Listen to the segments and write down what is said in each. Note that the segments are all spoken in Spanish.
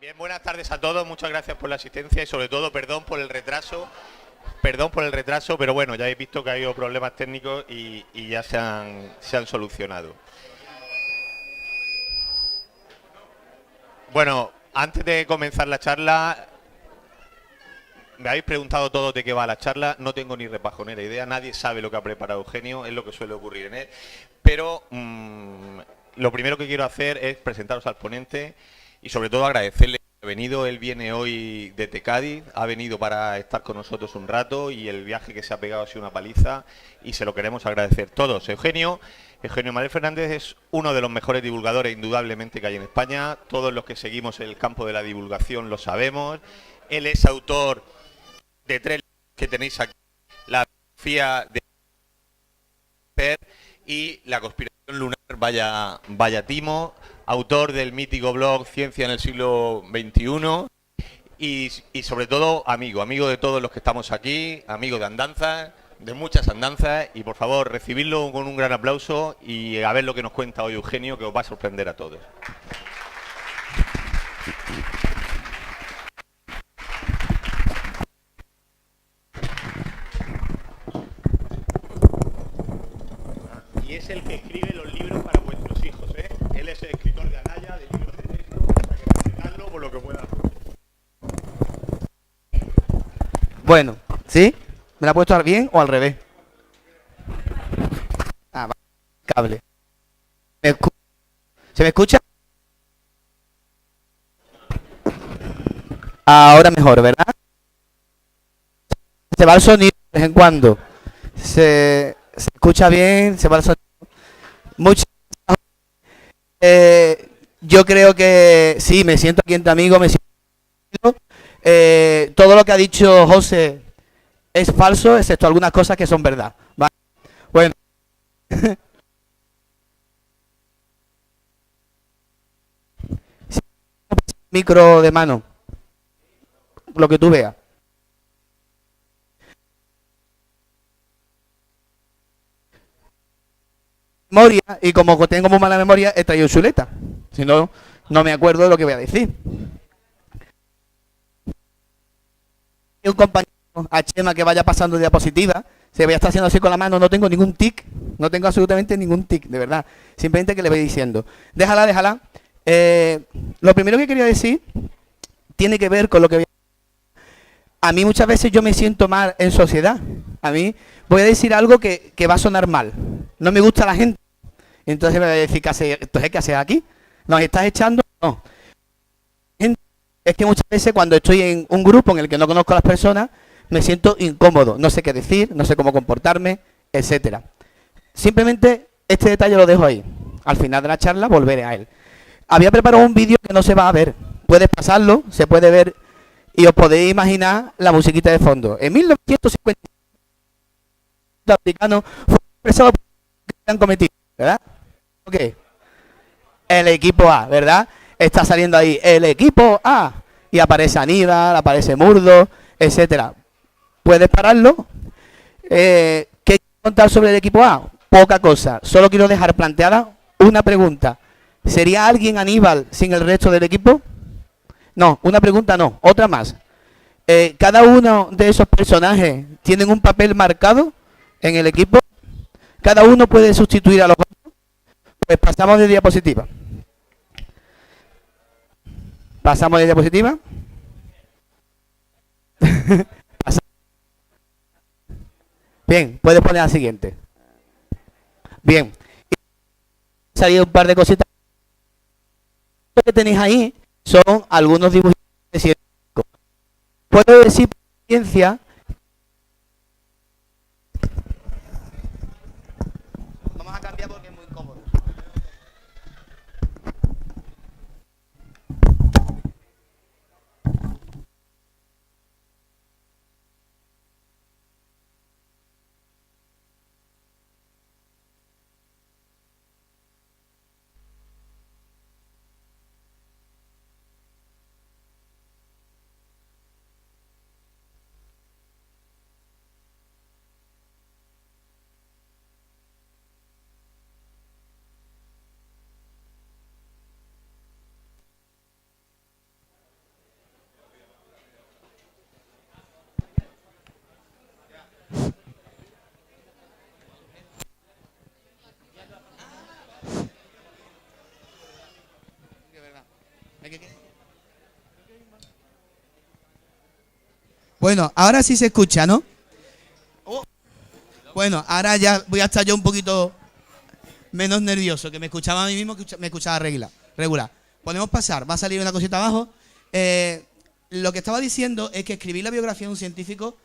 Bien, buenas tardes a todos, muchas gracias por la asistencia y sobre todo perdón por el retraso. Perdón por el retraso, pero bueno, ya habéis visto que ha habido problemas técnicos y ya se han solucionado. Bueno, antes de comenzar la charla, me habéis preguntado todos de qué va la charla, no tengo ni repajonera idea, nadie sabe lo que ha preparado Eugenio, es lo que suele ocurrir en él, pero lo primero que quiero hacer es presentaros al ponente y sobre todo agradecerle que ha venido. Él viene hoy desde Cádiz, ha venido para estar con nosotros un rato y el viaje que se ha pegado ha sido una paliza y se lo queremos agradecer todos. Eugenio Manuel Fernández es uno de los mejores divulgadores indudablemente que hay en España, todos los que seguimos el campo de la divulgación lo sabemos. Él es autor de tres que tenéis aquí, la biografía de Per y la conspiración lunar, vaya timo, autor del mítico blog Ciencia en el siglo XXI y sobre todo amigo de todos los que estamos aquí, amigo de andanzas, de muchas andanzas y por favor recibidlo con un gran aplauso y a ver lo que nos cuenta hoy Eugenio, que os va a sorprender a todos. Y es el que escribe los libros para vuestros hijos, ¿eh? Él es el escritor de Anaya, de libros de texto, para que practicarlo por lo que pueda. Bueno, ¿sí? ¿Me la ha puesto bien o al revés? Ah, va, cable. ¿Me escu- ¿Se me escucha? Ahora mejor, ¿verdad? Se va el sonido de vez en cuando. Se escucha bien, se va el sonido. Muchas yo creo que sí, me siento aquí entre amigos, me siento. Todo lo que ha dicho José es falso, excepto algunas cosas que son verdad. ¿Vale? Bueno, micro de mano, lo que tú veas. Memoria, y como tengo muy mala memoria, he traído chuleta. Si no, no me acuerdo de lo que voy a decir. Un compañero a Chema que vaya pasando diapositiva, se voy a estar haciendo así con la mano, no tengo ningún tic, no tengo absolutamente ningún tic, de verdad. Simplemente que le voy diciendo, déjala, déjala. Lo primero que quería decir tiene que ver con lo que a mí muchas veces yo me siento mal en sociedad. A mí voy a decir algo que va a sonar mal. No me gusta la gente. Entonces me va a decir, entonces, ¿qué haces aquí? ¿Nos estás echando? No. Es que muchas veces cuando estoy en un grupo en el que no conozco a las personas, me siento incómodo. No sé qué decir, no sé cómo comportarme, etcétera. Simplemente este detalle lo dejo ahí. Al final de la charla volveré a él. Había preparado un vídeo que no se va a ver. Puedes pasarlo, se puede ver y os podéis imaginar la musiquita de fondo. En 1950 los africanos fueron expresados por lo que han cometido, ¿verdad? Ok. El equipo A, ¿verdad? Está saliendo ahí el equipo A. Y aparece Aníbal, aparece Murdo, etcétera. Puedes pararlo. ¿Qué quiero contar sobre el equipo A? Poca cosa. Solo quiero dejar planteada una pregunta. ¿Sería alguien Aníbal sin el resto del equipo? No, una pregunta no, otra más. ¿Cada uno de esos personajes tienen un papel marcado en el equipo? ¿Cada uno puede sustituir a los otros? Pues pasamos de diapositiva. Pasamos de diapositiva. Bien, puedes poner la siguiente. Bien. Ha salido un par de cositas. Lo que tenéis ahí son algunos dibujos científicos. Puedo decir por ciencia. Vamos a cambiar porque es muy incómodo. Bueno, ahora sí se escucha, ¿no? Bueno, ahora ya voy a estar yo un poquito menos nervioso, que me escuchaba a mí mismo, me escuchaba regular. Podemos pasar, va a salir una cosita abajo. Lo que estaba diciendo es que escribir la biografía de un científico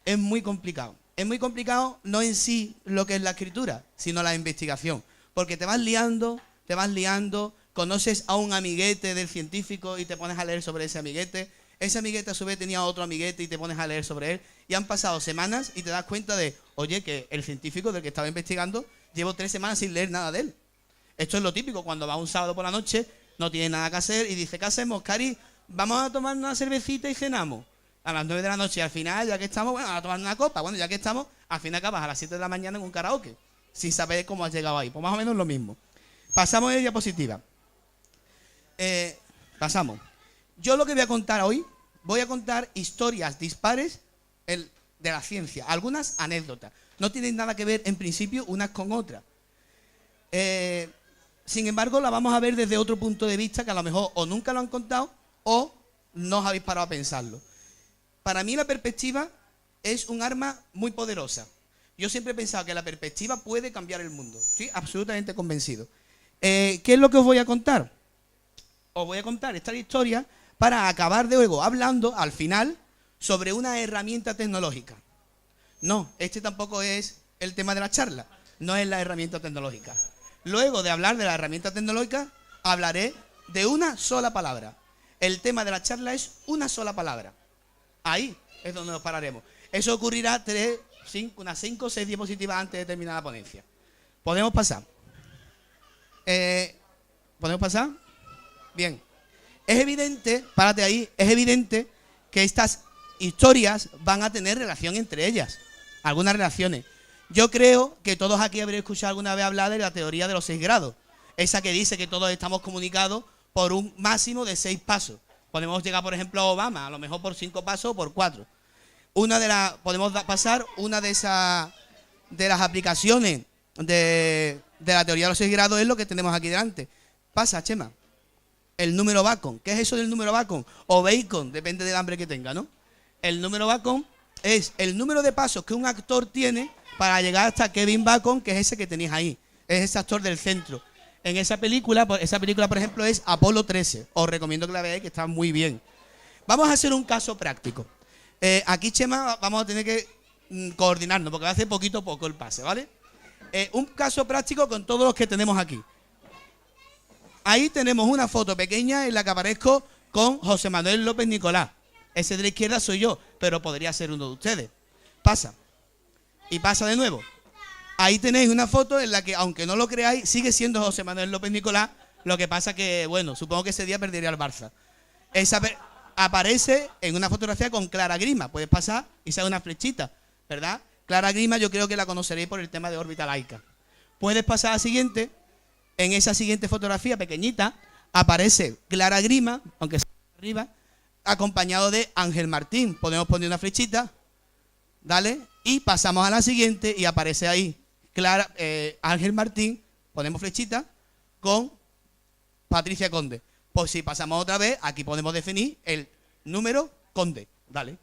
es muy complicado. Es muy complicado no en sí lo que es la escritura, sino la investigación. Porque te vas liando, conoces a un amiguete del científico y te pones a leer sobre ese amiguete. Ese amiguete a su vez tenía otro amiguete y te pones a leer sobre él. Y han pasado semanas y te das cuenta de, oye, que el científico del que estaba investigando, llevo 3 semanas sin leer nada de él. Esto es lo típico cuando va un sábado por la noche, no tiene nada que hacer y dice, ¿qué hacemos, Cari? Vamos a tomar una cervecita y cenamos. A las 9 de la noche y al final, ya que estamos, bueno, a tomar una copa. Bueno, ya que estamos, al final acabas a las 7 de la mañana en un karaoke, sin saber cómo has llegado ahí. Pues más o menos lo mismo. Pasamos de diapositiva. Pasamos. Yo lo que voy a contar hoy, voy a contar historias dispares de la ciencia, algunas anécdotas. No tienen nada que ver en principio unas con otras. Sin embargo, la vamos a ver desde otro punto de vista que a lo mejor o nunca lo han contado o no os habéis parado a pensarlo. Para mí la perspectiva es un arma muy poderosa. Yo siempre he pensado que la perspectiva puede cambiar el mundo. Estoy absolutamente convencido. ¿Qué es lo que os voy a contar? Os voy a contar esta historia para acabar de luego hablando al final sobre una herramienta tecnológica. No, este tampoco es el tema de la charla. No es la herramienta tecnológica. Luego de hablar de la herramienta tecnológica, hablaré de una sola palabra. El tema de la charla es una sola palabra. Ahí es donde nos pararemos. Eso ocurrirá unas 5 o 6 diapositivas antes de terminar la ponencia. ¿Podemos pasar? ¿Podemos pasar? Bien. Es evidente, párate ahí, es evidente que estas historias van a tener relación entre ellas. Algunas relaciones. Yo creo que todos aquí habréis escuchado alguna vez hablar de la teoría de los 6 grados. Esa que dice que todos estamos comunicados por un máximo de 6 pasos. Podemos llegar, por ejemplo, a Obama, a lo mejor por 5 pasos o por 4. Podemos pasar una de las aplicaciones de la teoría de los 6 grados es lo que tenemos aquí delante. Pasa, Chema. El número Bacon. ¿Qué es eso del número Bacon? O Bacon, depende del hambre que tenga, ¿no? El número Bacon es el número de pasos que un actor tiene para llegar hasta Kevin Bacon, que es ese que tenéis ahí. Es ese actor del centro. En esa película, por ejemplo, es Apolo 13. Os recomiendo que la veáis, que está muy bien. Vamos a hacer un caso práctico. Aquí, Chema, vamos a tener que coordinarnos, porque va a hacer poquito a poco el pase, ¿vale? Un caso práctico con todos los que tenemos aquí. Ahí tenemos una foto pequeña en la que aparezco con José Manuel López Nicolás. Ese de la izquierda soy yo, pero podría ser uno de ustedes. Pasa. Y pasa de nuevo. Ahí tenéis una foto en la que, aunque no lo creáis, sigue siendo José Manuel López Nicolás. Lo que pasa que, bueno, supongo que ese día perdería el Barça. Aparece en una fotografía con Clara Grima. Puedes pasar y sale una flechita, ¿verdad? Clara Grima yo creo que la conoceréis por el tema de órbita laica. Puedes pasar a la siguiente. En esa siguiente fotografía pequeñita aparece Clara Grima, aunque sea arriba, acompañado de Ángel Martín. Podemos poner una flechita, dale, y pasamos a la siguiente y aparece ahí Ángel Martín, ponemos flechita, con Patricia Conde. Pues si pasamos otra vez, aquí podemos definir el número Conde, dale.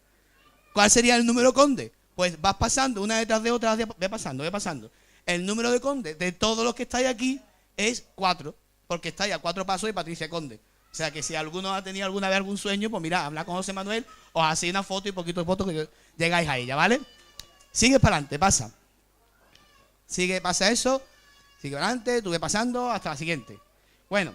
¿Cuál sería el número Conde? Pues vas pasando una detrás de otra, ve pasando. El número de Conde de todos los que estáis aquí es 4, porque estáis a 4 pasos de Patricia Conde. O sea que si alguno ha tenido alguna vez algún sueño, pues mira, habla con José Manuel, os hacéis una foto y poquito de foto que llegáis a ella, ¿vale? Sigue para adelante, pasa. Pasa eso, sigue para adelante, tú ve pasando hasta la siguiente. Bueno,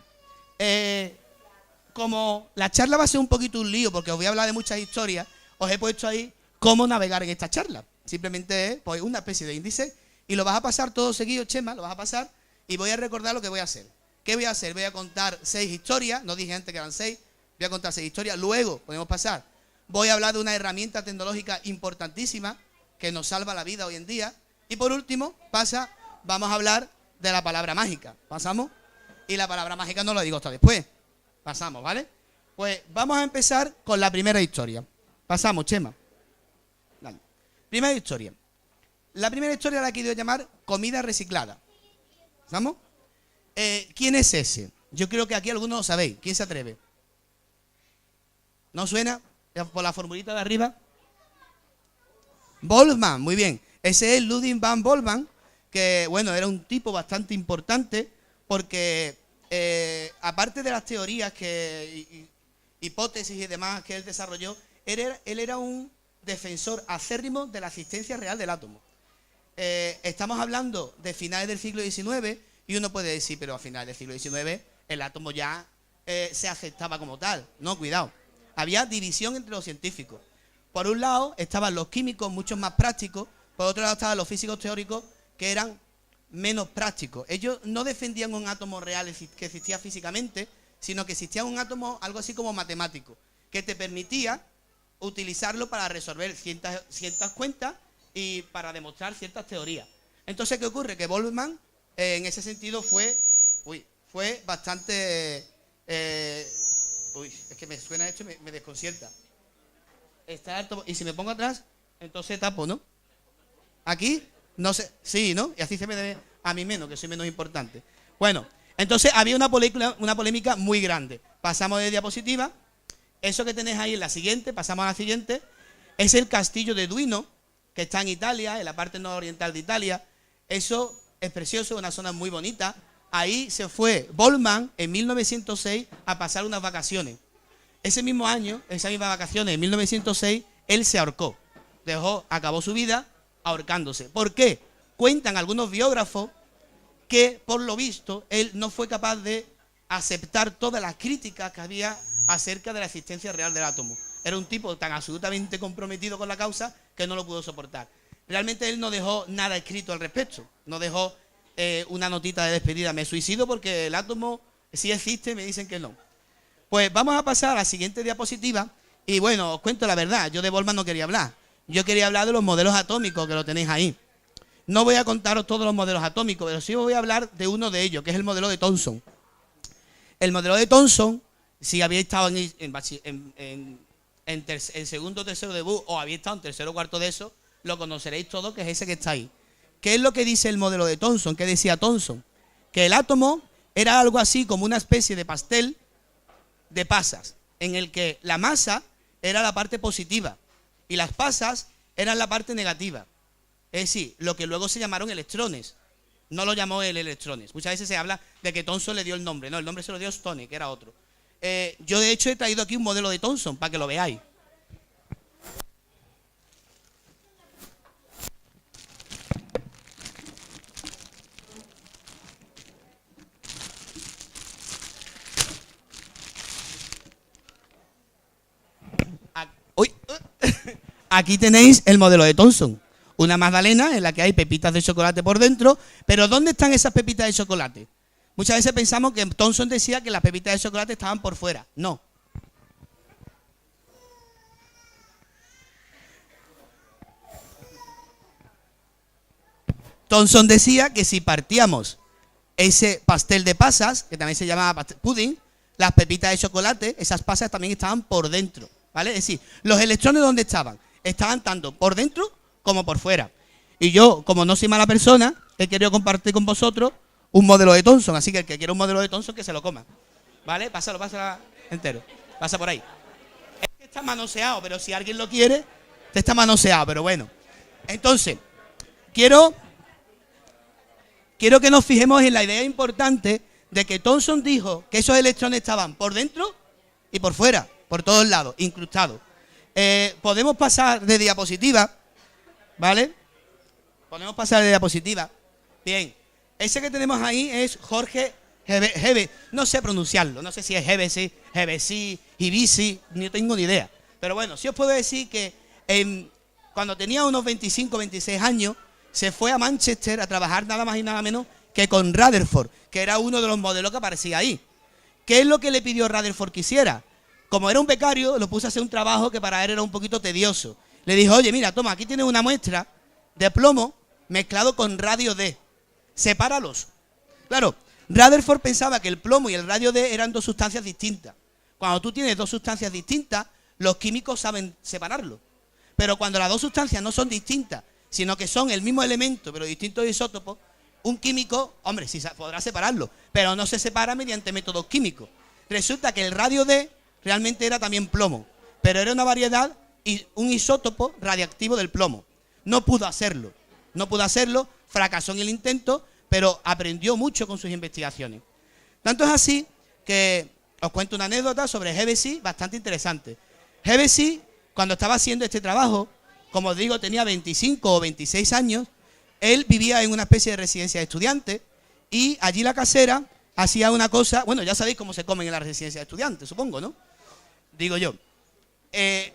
como la charla va a ser un poquito un lío, porque os voy a hablar de muchas historias, os he puesto ahí cómo navegar en esta charla. Simplemente es pues, una especie de índice y lo vas a pasar todo seguido, Chema, lo vas a pasar y voy a recordar lo que voy a hacer. ¿Qué voy a hacer? Voy a contar 6 historias, no dije antes que eran 6, voy a contar 6 historias, luego podemos pasar. Voy a hablar de una herramienta tecnológica importantísima que nos salva la vida hoy en día. Y por último, vamos a hablar de la palabra mágica. ¿Pasamos? Y la palabra mágica no la digo hasta después. Pasamos, ¿vale? Pues vamos a empezar con la primera historia. Pasamos, Chema. Dale. Primera historia. La primera historia la he querido llamar comida reciclada. ¿Pasamos? ¿Quién es ese? Yo creo que aquí algunos lo sabéis. ¿Quién se atreve? ¿No suena? Por la formulita de arriba. Boltzmann, muy bien. Ese es Ludwig van Boltzmann, que bueno, era un tipo bastante importante porque aparte de las teorías hipótesis y demás que él desarrolló, él era un defensor acérrimo de la existencia real del átomo. Estamos hablando de finales del siglo XIX y uno puede decir, pero a finales del siglo XIX el átomo ya se aceptaba como tal. No, cuidado. Había división entre los científicos. Por un lado estaban los químicos, muchos más prácticos. Por otro lado estaban los físicos teóricos, que eran menos prácticos. Ellos no defendían un átomo real que existía físicamente, sino que existía un átomo algo así como matemático, que te permitía utilizarlo para resolver ciertas cuentas y para demostrar ciertas teorías. Entonces, ¿qué ocurre? Que Boltzmann, en ese sentido, fue bastante... es que me suena esto y me desconcierta. Está alto, y si me pongo atrás, entonces tapo, ¿no? Aquí, no sé, sí, ¿no? Y así se me debe a mí menos, que soy menos importante. Bueno, entonces había una polémica muy grande. Pasamos de diapositiva. Eso que tenéis ahí en la siguiente, pasamos a la siguiente, es el castillo de Duino, que está en Italia, en la parte nororiental de Italia. Eso es precioso, una zona muy bonita. Ahí se fue Boltzmann en 1906 a pasar unas vacaciones. Ese mismo año, esas mismas vacaciones, en 1906, él se ahorcó. Acabó su vida ahorcándose. ¿Por qué? Cuentan algunos biógrafos que, por lo visto, él no fue capaz de aceptar todas las críticas que había acerca de la existencia real del átomo. Era un tipo tan absolutamente comprometido con la causa que no lo pudo soportar. Realmente él no dejó nada escrito al respecto. No dejó una notita de despedida. Me suicido porque el átomo sí existe, me dicen que no. Pues vamos a pasar a la siguiente diapositiva. Y bueno, os cuento la verdad, yo de Boltzmann no quería hablar. Yo quería hablar de los modelos atómicos, que lo tenéis ahí. No voy a contaros todos los modelos atómicos, pero sí os voy a hablar de uno de ellos, que es el modelo de Thomson. El modelo de Thomson, si habéis estado en segundo o tercero de BU o habéis estado en tercero o cuarto de eso, lo conoceréis todo, que es ese que está ahí. ¿Qué es lo que dice el modelo de Thomson? ¿Qué decía Thomson? Que el átomo era algo así como una especie de pastel de pasas, en el que la masa era la parte positiva y las pasas eran la parte negativa. Es decir, lo que luego se llamaron electrones. No lo llamó él electrones. Muchas veces se habla de que Thomson le dio el nombre. No, el nombre se lo dio Stone, que era otro. Yo de hecho he traído aquí un modelo de Thomson para que lo veáis. Aquí tenéis el modelo de Thomson. Una magdalena en la que hay pepitas de chocolate por dentro. Pero ¿dónde están esas pepitas de chocolate? Muchas veces pensamos que Thomson decía que las pepitas de chocolate estaban por fuera. No. Thomson decía que si partíamos ese pastel de pasas, que también se llamaba pudding, las pepitas de chocolate, esas pasas también estaban por dentro, ¿vale? Es decir, los electrones ¿dónde estaban? Estaban tanto por dentro como por fuera. Y yo, como no soy mala persona, he querido compartir con vosotros un modelo de Thomson. Así que el que quiera un modelo de Thomson, que se lo coma. ¿Vale? Pásalo entero. Pasa por ahí. Es que está manoseado, pero si alguien lo quiere, está manoseado, pero bueno. Entonces, quiero que nos fijemos en la idea importante de que Thomson dijo que esos electrones estaban por dentro y por fuera, por todos lados, incrustados. Podemos pasar de diapositiva, ¿vale? Podemos pasar de diapositiva. Bien, ese que tenemos ahí es Jorge Hebe, no sé pronunciarlo, no sé si es Hevesi, Ibisi, no tengo ni idea. Pero bueno, sí os puedo decir que cuando tenía unos 25, 26 años, se fue a Manchester a trabajar nada más y nada menos que con Rutherford, que era uno de los modelos que aparecía ahí. ¿Qué es lo que le pidió Rutherford que hiciera? Como era un becario, lo puso a hacer un trabajo que para él era un poquito tedioso. Le dijo, oye, mira, toma, aquí tienes una muestra de plomo mezclado con radio D. Sepáralos. Claro, Rutherford pensaba que el plomo y el radio D eran dos sustancias distintas. Cuando tú tienes dos sustancias distintas, los químicos saben separarlo. Pero cuando las dos sustancias no son distintas, sino que son el mismo elemento, pero distintos isótopos, un químico, hombre, sí podrá separarlo, pero no se separa mediante métodos químicos. Resulta que el radio D realmente era también plomo, pero era una variedad y un isótopo radiactivo del plomo. No pudo hacerlo. No pudo hacerlo, fracasó en el intento, pero aprendió mucho con sus investigaciones. Tanto es así que os cuento una anécdota sobre Hevesy bastante interesante. Hevesy, cuando estaba haciendo este trabajo, como os digo, tenía 25 o 26 años, él vivía en una especie de residencia de estudiantes y allí la casera hacía una cosa, bueno, ya sabéis cómo se comen en la residencia de estudiantes, supongo, ¿no? Digo yo.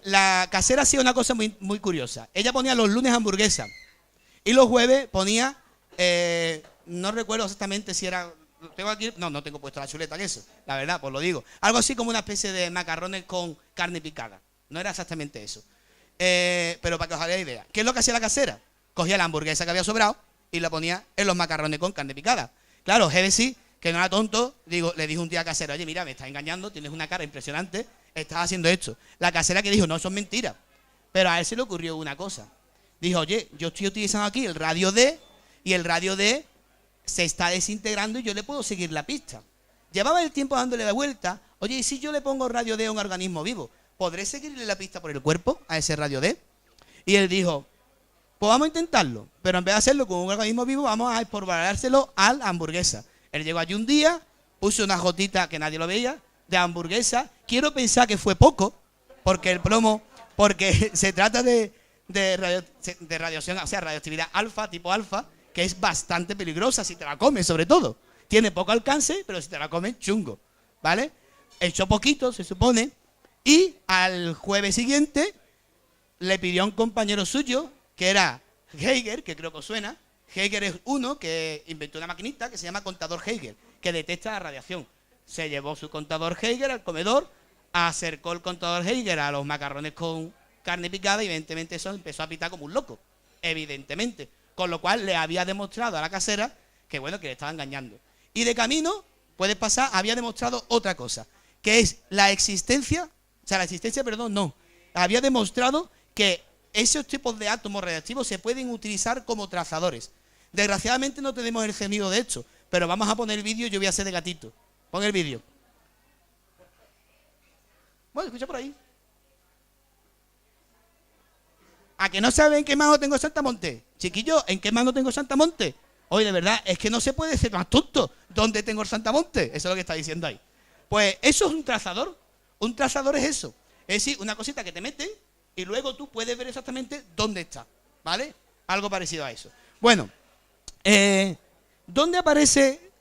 La casera hacía una cosa muy, muy curiosa. Ella ponía los lunes hamburguesas y los jueves ponía, no recuerdo exactamente si era, tengo aquí, no tengo puesto la chuleta, que eso, la verdad, pues lo digo. Algo así como una especie de macarrones con carne picada. No era exactamente eso. Pero para que os hagáis idea. ¿Qué es lo que hacía la casera? Cogía la hamburguesa que había sobrado y la ponía en los macarrones con carne picada. Claro, Hevesy, que no era tonto, le dijo un día a la casera, oye, mira, me estás engañando, tienes una cara impresionante, estás haciendo esto. La casera que dijo, no, eso es mentira. Pero a él se le ocurrió una cosa. Dijo, oye, yo estoy utilizando aquí el radio D y el radio D se está desintegrando y yo le puedo seguir la pista. Llevaba el tiempo dándole la vuelta. Oye, ¿y si yo le pongo radio D a un organismo vivo? ¿Podré seguirle la pista por el cuerpo a ese radio D? Y él dijo, pues vamos a intentarlo, pero en vez de hacerlo con un organismo vivo, vamos a exportárselo a la hamburguesa. Él llegó allí un día, puso una gotita que nadie lo veía, de hamburguesa. Quiero pensar que fue poco, porque el plomo, porque se trata de radiación, o sea, radioactividad alfa, tipo alfa, que es bastante peligrosa si te la comes, sobre todo. Tiene poco alcance, pero si te la comes, chungo, ¿vale? Echó poquito, se supone, y al jueves siguiente le pidió a un compañero suyo, que era Geiger, que creo que os suena. Geiger es uno que inventó una maquinita que se llama contador Geiger, que detecta la radiación. Se llevó su contador Geiger al comedor, acercó el contador Geiger a los macarrones con carne picada y evidentemente eso empezó a pitar como un loco, evidentemente. Con lo cual le había demostrado a la casera que, bueno, que le estaba engañando. Y de camino, puedes pasar, había demostrado otra cosa, que es la existencia, había demostrado que esos tipos de átomos radiactivos se pueden utilizar como trazadores. Desgraciadamente no tenemos el sonido de esto, pero vamos a poner el vídeo y yo voy a hacer de gatito. Pon el vídeo. Bueno, escucha por ahí. ¿A que no saben en qué mano tengo Santamonte? Chiquillo, ¿en qué mano tengo Santamonte? Oye, de verdad, es que no se puede ser más tonto. ¿Dónde tengo el Santamonte? Eso es lo que está diciendo ahí. Pues eso es un trazador. Un trazador es eso. Es decir, una cosita que te meten y luego tú puedes ver exactamente dónde está. ¿Vale? Algo parecido a eso. Bueno, ¿dónde aparece?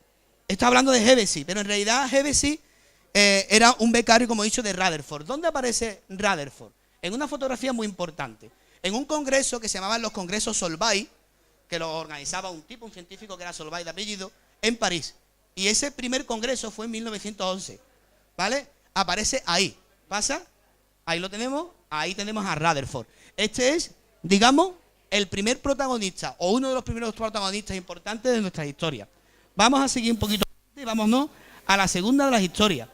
Está hablando de Hevesy, pero en realidad Hevesy era un becario, como he dicho, de Rutherford. ¿Dónde aparece Rutherford? En una fotografía muy importante. En un congreso que se llamaban los congresos Solvay, que lo organizaba un científico que era Solvay de apellido, en París. Y ese primer congreso fue en 1911. ¿Vale? Aparece ahí. ¿Pasa? Ahí lo tenemos. Ahí tenemos a Rutherford. Este es, digamos, el primer protagonista o uno de los primeros protagonistas importantes de nuestra historia. Vamos a seguir un poquito y vámonos a la segunda de las historias.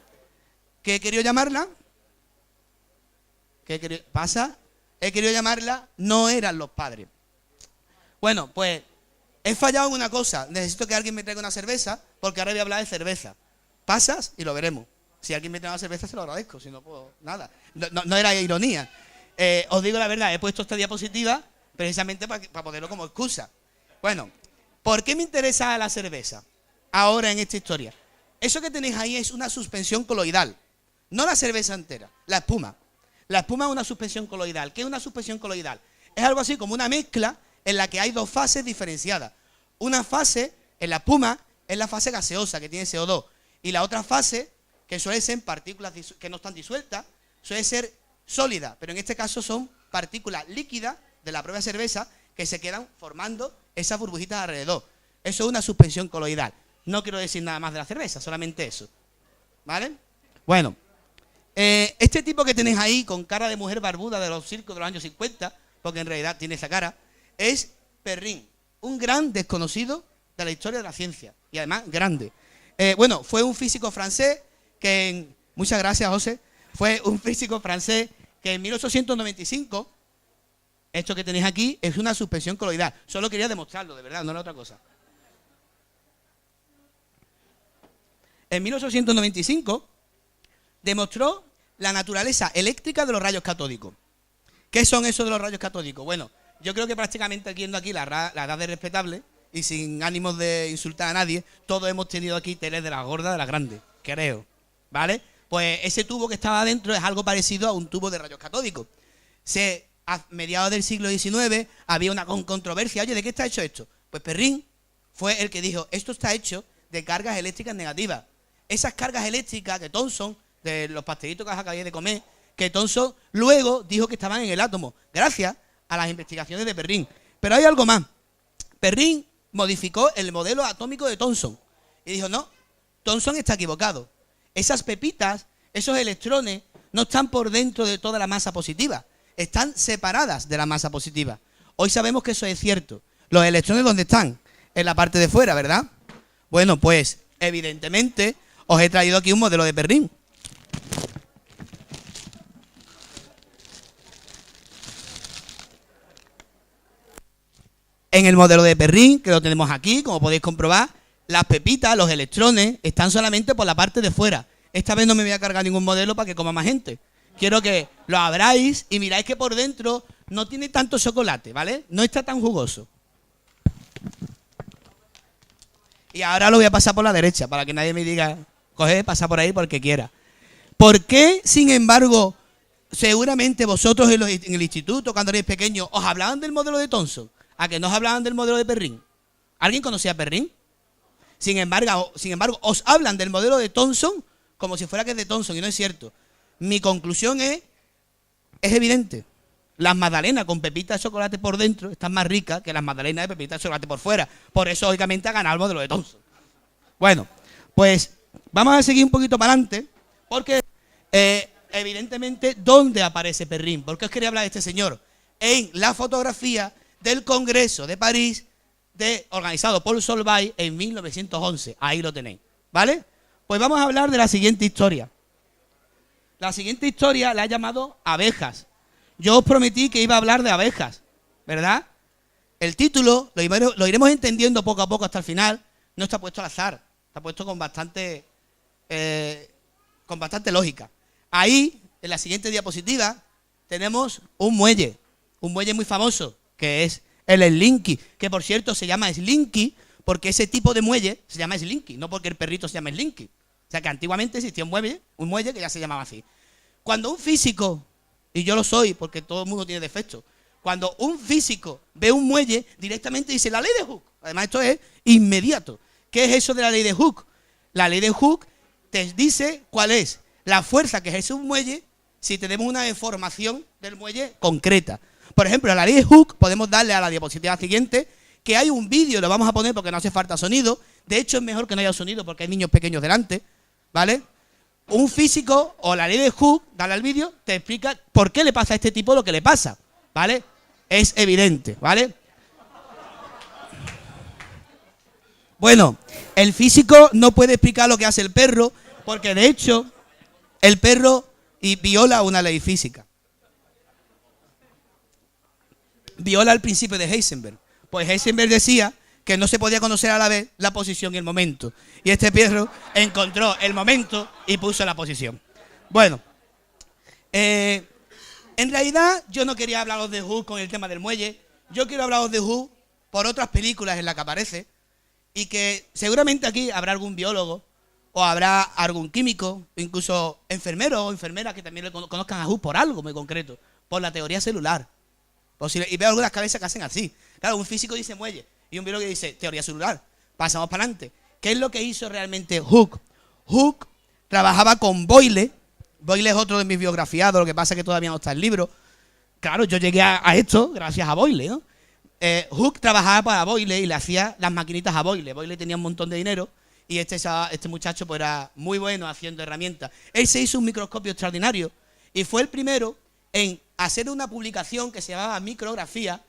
¿Qué he querido llamarla? ¿Pasa? He querido llamarla No eran los padres. Bueno, pues he fallado en una cosa. Necesito que alguien me traiga una cerveza porque ahora voy a hablar de cerveza. Pasas y lo veremos. Si alguien me trae una cerveza se lo agradezco. Si no, pues nada. No era ironía. Os digo la verdad, he puesto esta diapositiva precisamente para ponerlo como excusa. Bueno, ¿por qué me interesa la cerveza ahora en esta historia? Eso que tenéis ahí es una suspensión coloidal. No la cerveza entera, la espuma. La espuma es una suspensión coloidal. ¿Qué es una suspensión coloidal? Es algo así como una mezcla en la que hay dos fases diferenciadas. Una fase en la espuma es la fase gaseosa, que tiene CO2. Y la otra fase, que suele ser partículas que no están disueltas, suele ser sólida. Pero en este caso son partículas líquidas de la propia cerveza que se quedan formando esas burbujitas alrededor. Eso es una suspensión coloidal. No quiero decir nada más de la cerveza, solamente eso. ¿Vale? Bueno. Este tipo que tenéis ahí con cara de mujer barbuda de los circos de los años 50, porque en realidad tiene esa cara, es Perrin, un gran desconocido de la historia de la ciencia y además grande. Bueno, fue un físico francés que muchas gracias, José. Fue un físico francés que en 1895, esto que tenéis aquí es una suspensión coloidal. Solo quería demostrarlo, de verdad, no era otra cosa. En 1895 demostró la naturaleza eléctrica de los rayos catódicos. ¿Qué son esos de los rayos catódicos? Bueno, yo creo que prácticamente aquí la edad es respetable y sin ánimos de insultar a nadie, todos hemos tenido aquí teles de la gorda, de la grande, creo, ¿vale? Pues ese tubo que estaba adentro es algo parecido a un tubo de rayos catódicos. A mediados del siglo XIX había una controversia. Oye, ¿de qué está hecho esto? Pues Perrin fue el que dijo, esto está hecho de cargas eléctricas negativas. Esas cargas eléctricas que Thomson, de los pastelitos que os acabáis de comer, que Thomson luego dijo que estaban en el átomo, gracias a las investigaciones de Perrin. Pero hay algo más. Perrin modificó el modelo atómico de Thomson y dijo, no, Thomson está equivocado. Esas pepitas, esos electrones, no están por dentro de toda la masa positiva, están separadas de la masa positiva. Hoy sabemos que eso es cierto. Los electrones, ¿dónde están? En la parte de fuera, ¿verdad? Bueno, pues, evidentemente, os he traído aquí un modelo de Perrin. En el modelo de Perrin, que lo tenemos aquí, como podéis comprobar, las pepitas, los electrones, están solamente por la parte de fuera. Esta vez no me voy a cargar ningún modelo para que coma más gente. Quiero que lo abráis y miráis que por dentro no tiene tanto chocolate, ¿vale? No está tan jugoso. Y ahora lo voy a pasar por la derecha, para que nadie me diga, coge, pasa por ahí porque quiera. ¿Por qué, sin embargo, seguramente vosotros en el instituto, cuando erais pequeños, os hablaban del modelo de Thomson? ¿A que no os hablaban del modelo de Perrin? ¿Alguien conocía a Perrin? Sin embargo, os hablan del modelo de Thomson como si fuera que es de Thomson, y no es cierto. Mi conclusión es evidente. Las magdalenas con pepitas de chocolate por dentro están más ricas que las magdalenas de pepitas de chocolate por fuera. Por eso, lógicamente, ha ganado el modelo de Thomson. Bueno, pues vamos a seguir un poquito para adelante, porque evidentemente, ¿dónde aparece Perrin? ¿Por qué os quería hablar de este señor? En la fotografía del Congreso de París, organizado por Solvay en 1911. Ahí lo tenéis, ¿vale? Pues vamos a hablar de la siguiente historia. La siguiente historia la he llamado abejas. Yo os prometí que iba a hablar de abejas, ¿verdad? El título lo iremos entendiendo poco a poco hasta el final. No está puesto al azar, está puesto con bastante lógica. Ahí, en la siguiente diapositiva, tenemos un muelle muy famoso, que es el Slinky, que por cierto se llama Slinky porque ese tipo de muelle se llama Slinky, no porque el perrito se llama Slinky. O sea que antiguamente existía un muelle que ya se llamaba así. Cuando un físico, y yo lo soy porque todo el mundo tiene defectos, cuando un físico ve un muelle, directamente dice la ley de Hooke. Además esto es inmediato. ¿Qué es eso de la ley de Hooke? La ley de Hooke te dice cuál es la fuerza que ejerce un muelle si tenemos una deformación del muelle concreta. Por ejemplo, a la ley de Hooke podemos darle a la diapositiva siguiente, que hay un vídeo, lo vamos a poner porque no hace falta sonido. De hecho, es mejor que no haya sonido porque hay niños pequeños delante, ¿vale? Un físico o la ley de Hooke, dale al vídeo, te explica por qué le pasa a este tipo lo que le pasa, ¿vale? Es evidente, ¿vale? Bueno, el físico no puede explicar lo que hace el perro porque, de hecho, el perro viola una ley física. Viola el principio de Heisenberg. Pues Heisenberg decía que no se podía conocer a la vez la posición y el momento. Y este perro encontró el momento y puso la posición. Bueno, en realidad yo no quería hablaros de Hooke con el tema del muelle. Yo quiero hablaros de Hooke por otras películas en las que aparece y que seguramente aquí habrá algún biólogo o habrá algún químico, incluso enfermero o enfermeras que también conozcan a Hooke por algo muy concreto, por la teoría celular. Y veo algunas cabezas que hacen así. Claro, un físico dice muelle y un biólogo dice teoría celular. Pasamos para adelante. ¿Qué es lo que hizo realmente Hooke? Hooke trabajaba con Boyle. Boyle es otro de mis biografiados, lo que pasa es que todavía no está el libro. Claro, yo llegué a esto gracias a Boyle, ¿no? Hooke trabajaba para Boyle y le hacía las maquinitas a Boyle. Boyle tenía un montón de dinero y este muchacho pues era muy bueno haciendo herramientas. Él se hizo un microscopio extraordinario y fue el primero en hacer una publicación que se llamaba Micrografía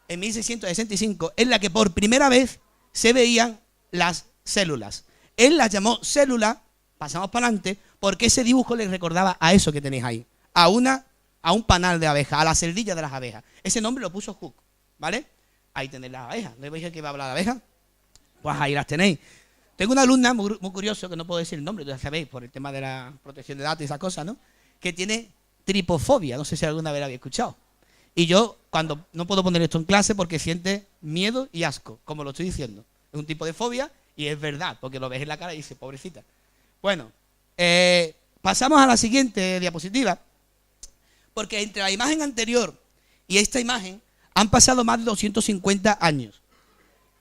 en 1665, en la que por primera vez se veían las células. Él las llamó célula, pasamos para adelante, porque ese dibujo le recordaba a eso que tenéis ahí, a un panal de abejas, a la celdilla de las abejas. Ese nombre lo puso Hooke, ¿vale? Ahí tenéis las abejas. ¿No veis que iba a hablar de abejas? Pues ahí las tenéis. Tengo una alumna muy curiosa, que no puedo decir el nombre, ya sabéis, por el tema de la protección de datos y esas cosas, ¿no? Que tiene tripofobia, no sé si alguna vez la habéis escuchado. Y yo, cuando no puedo poner esto en clase porque siente miedo y asco, como lo estoy diciendo. Es un tipo de fobia y es verdad, porque lo ves en la cara y dices, pobrecita. Bueno, pasamos a la siguiente diapositiva, porque entre la imagen anterior y esta imagen han pasado más de 250 años.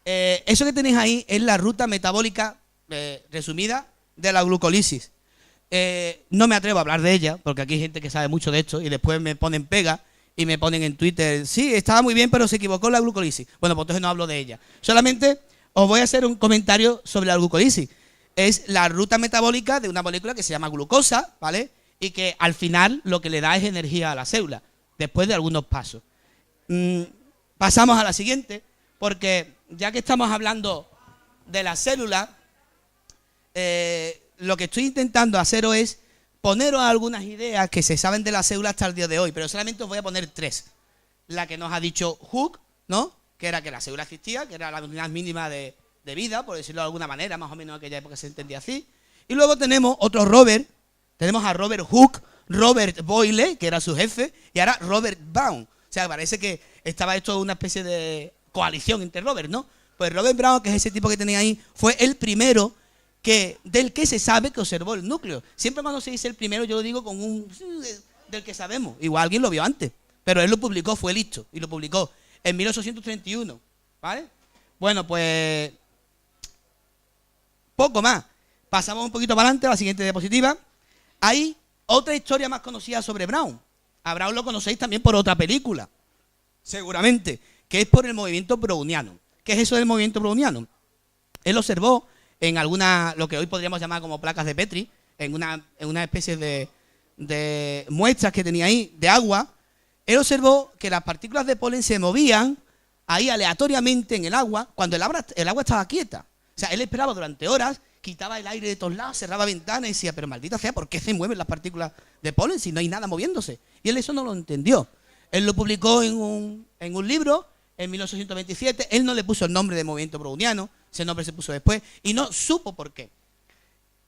Eso que tenéis ahí es la ruta metabólica resumida de la glucólisis. No me atrevo a hablar de ella, porque aquí hay gente que sabe mucho de esto y después me ponen pega y me ponen en Twitter, sí, estaba muy bien, pero se equivocó la glucólisis. Bueno, pues entonces no hablo de ella. Solamente os voy a hacer un comentario sobre la glucólisis. Es la ruta metabólica de una molécula que se llama glucosa, ¿vale? Y que al final lo que le da es energía a la célula, después de algunos pasos. Pasamos a la siguiente, porque ya que estamos hablando de la célula, lo que estoy intentando haceros es poneros algunas ideas que se saben de la célula hasta el día de hoy, pero solamente os voy a poner 3. La que nos ha dicho Hooke, ¿no? Que era que la célula existía, que era la unidad mínima de vida, por decirlo de alguna manera, más o menos en aquella época se entendía así. Y luego tenemos otro Robert, tenemos a Robert Hooke, Robert Boyle, que era su jefe, y ahora Robert Brown. O sea, parece que estaba esto una especie de coalición entre Robert, ¿no? Pues Robert Brown, que es ese tipo que tenéis ahí, fue el primero del que se sabe que observó el núcleo. Siempre cuando se dice el primero, yo lo digo con un del que sabemos. Igual alguien lo vio antes, pero él lo publicó, fue listo, y lo publicó en 1831, ¿vale? Bueno, pues poco más. Pasamos un poquito para adelante a la siguiente diapositiva. Hay otra historia más conocida sobre Brown. A Brown lo conocéis también por otra película, seguramente, que es por el movimiento browniano. ¿Qué es eso del movimiento browniano? Él observó en alguna, lo que hoy podríamos llamar como placas de Petri, en una especie de muestras que tenía ahí de agua. Él observó que las partículas de polen se movían ahí aleatoriamente en el agua cuando el agua estaba quieta. O sea, él esperaba durante horas, quitaba el aire de todos lados, cerraba ventanas y decía, pero maldita sea, ¿por qué se mueven las partículas de polen si no hay nada moviéndose? Y él eso no lo entendió. Él lo publicó en un libro en 1827. Él no le puso el nombre de movimiento browniano, ese nombre se puso después, y no supo por qué.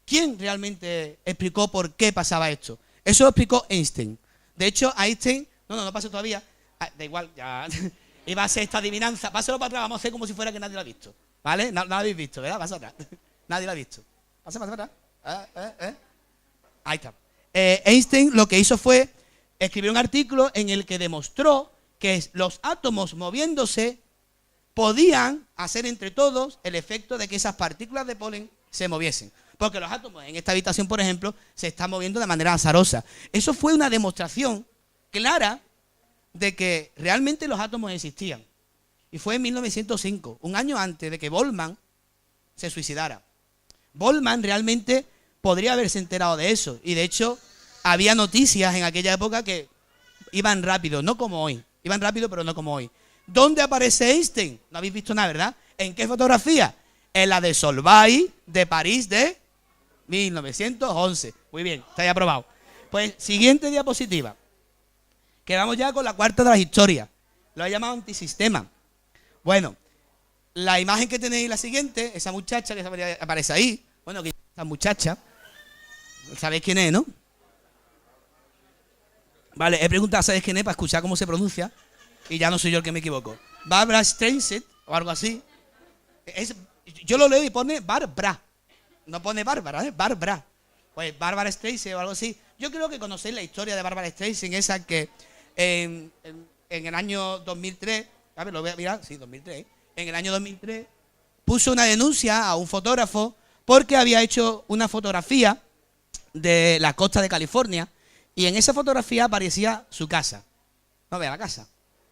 ¿Quién realmente explicó por qué pasaba esto? Eso lo explicó Einstein. De hecho, Einstein... No pase todavía. Da igual, ya... Iba a ser esta adivinanza. Pásalo para atrás, vamos a hacer como si fuera que nadie lo ha visto. ¿Vale? No lo habéis visto, ¿verdad? Pasa atrás. Nadie lo ha visto. Pasa para atrás. Ahí está. Einstein lo que hizo fue escribir un artículo en el que demostró que los átomos moviéndose podían hacer entre todos el efecto de que esas partículas de polen se moviesen. Porque los átomos en esta habitación, por ejemplo, se están moviendo de manera azarosa. Eso fue una demostración clara de que realmente los átomos existían. Y fue en 1905, un año antes de que Boltzmann se suicidara. Boltzmann realmente podría haberse enterado de eso. Y de hecho, había noticias en aquella época que iban rápido, no como hoy. Iban rápido, pero no como hoy. ¿Dónde aparece Einstein? No habéis visto nada, ¿verdad? ¿En qué fotografía? En la de Solvay de París de 1911. Muy bien, está ya aprobado. Pues siguiente diapositiva. Quedamos ya con la cuarta de las historias. Lo he llamado antisistema. Bueno, la imagen que tenéis la siguiente, esa muchacha que aparece ahí. Bueno, que esa muchacha, ¿sabéis quién es, no? Vale, he preguntado, ¿sabéis quién es? Para escuchar cómo se pronuncia. Y ya no soy yo el que me equivoco. Barbara Streisand, o algo así. Yo lo leo y pone Barbara. No pone Bárbara, ¿eh? Barbara. Pues Barbara Streisand o algo así. Yo creo que conocéis la historia de Barbara Streisand, esa que en el año 2003, a ver, lo voy a mirar, sí, 2003, en el año 2003, puso una denuncia a un fotógrafo porque había hecho una fotografía de la costa de California y en esa fotografía aparecía su casa. No vea la casa.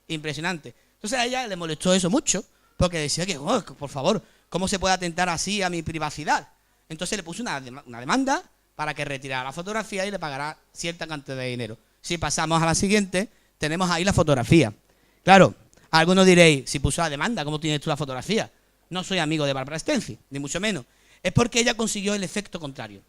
Impresionante. Entonces a ella le molestó eso mucho porque decía que, oh, por favor, ¿cómo se puede atentar así a mi privacidad? Entonces le puso una demanda para que retirara la fotografía y le pagara cierta cantidad de dinero. Si pasamos a la siguiente, tenemos ahí la fotografía. Claro, algunos diréis, si puso la demanda, ¿cómo tienes tú la fotografía? No soy amigo de Barbara Streisand, ni mucho menos. Es porque ella consiguió el efecto contrario.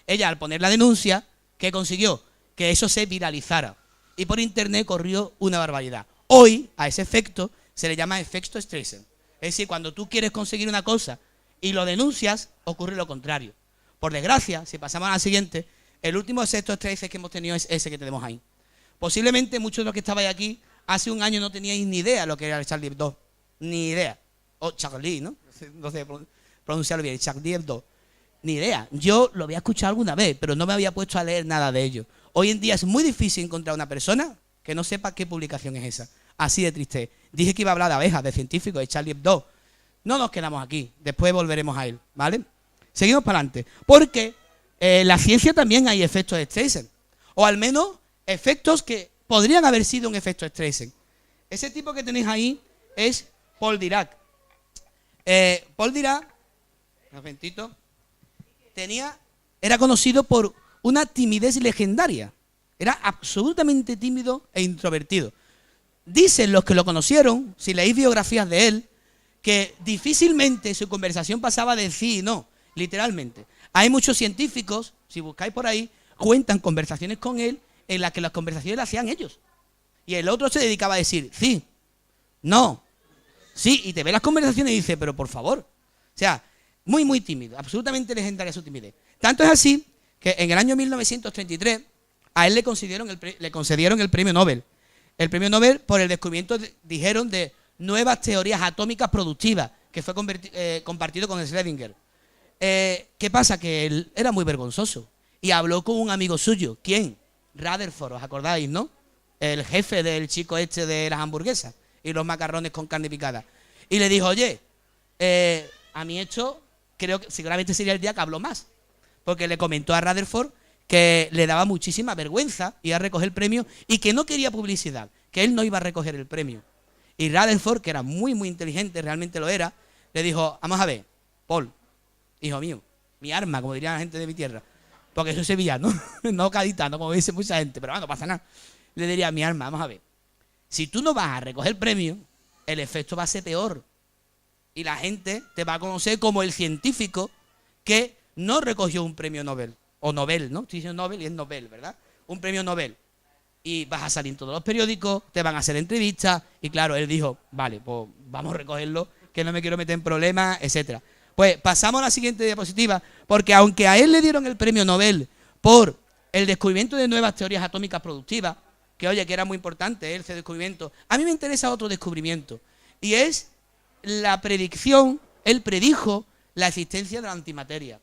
Ella, al poner la denuncia, ¿qué consiguió? Que eso se viralizara. Y por internet corrió una barbaridad. Hoy, a ese efecto, se le llama efecto Streisand. Es decir, cuando tú quieres conseguir una cosa y lo denuncias, ocurre lo contrario. Por desgracia, si pasamos a la siguiente, el último efecto Streisand que hemos tenido es ese que tenemos ahí. Posiblemente muchos de los que estabais aquí hace un año no teníais ni idea lo que era el Charlie Hebdo. Ni idea. O Charlie, ¿no? No sé pronunciarlo bien. Charlie Hebdo. Ni idea. Yo lo había escuchado alguna vez, pero no me había puesto a leer nada de ello. Hoy en día es muy difícil encontrar una persona que no sepa qué publicación es esa. Así de triste. Dije que iba a hablar de abejas, de científicos, de Charlie Hebdo. No nos quedamos aquí. Después volveremos a él, ¿vale? Seguimos para adelante. Porque la ciencia también hay efectos Streisand. O al menos efectos que podrían haber sido un efecto Streisand. Ese tipo que tenéis ahí es Paul Dirac. Paul Dirac, un momentito, era conocido por una timidez legendaria. Era absolutamente tímido e introvertido. Dicen los que lo conocieron, si leéis biografías de él, que difícilmente su conversación pasaba de sí y no, literalmente. Hay muchos científicos, si buscáis por ahí, cuentan conversaciones con él en las que las conversaciones las hacían ellos. Y el otro se dedicaba a decir, sí, no, sí, y te ve las conversaciones y dice, pero por favor. O sea, muy, muy tímido, absolutamente legendaria su timidez. Tanto es así que en el año 1933 a él le concedieron el premio Nobel. El premio Nobel por el descubrimiento, dijeron, de nuevas teorías atómicas productivas, que fue compartido con Schrödinger. ¿Qué pasa? Que él era muy vergonzoso y habló con un amigo suyo. ¿Quién? Rutherford, ¿os acordáis, no? El jefe del chico este de las hamburguesas y los macarrones con carne picada. Y le dijo, oye, a mí esto creo que seguramente sería el día que habló más. Porque le comentó a Rutherford que le daba muchísima vergüenza ir a recoger el premio y que no quería publicidad, que él no iba a recoger el premio. Y Rutherford, que era muy, muy inteligente, realmente lo era, le dijo, vamos a ver, Paul, hijo mío, mi arma, como diría la gente de mi tierra, porque soy sevillano, no gaditano, como dice mucha gente, pero no pasa nada. Le diría, mi arma, vamos a ver, si tú no vas a recoger el premio, el efecto va a ser peor. Y la gente te va a conocer como el científico que no recogió un premio Nobel. O Nobel, ¿no? Estoy diciendo Nobel y es Nobel, ¿verdad? Un premio Nobel. Y vas a salir en todos los periódicos, te van a hacer entrevistas. Y claro, él dijo, vale, pues vamos a recogerlo, que no me quiero meter en problemas, etcétera. Pues pasamos a la siguiente diapositiva, porque aunque a él le dieron el premio Nobel por el descubrimiento de nuevas teorías atómicas productivas, que oye, que era muy importante ese descubrimiento, a mí me interesa otro descubrimiento, y es la predicción, él predijo la existencia de la antimateria.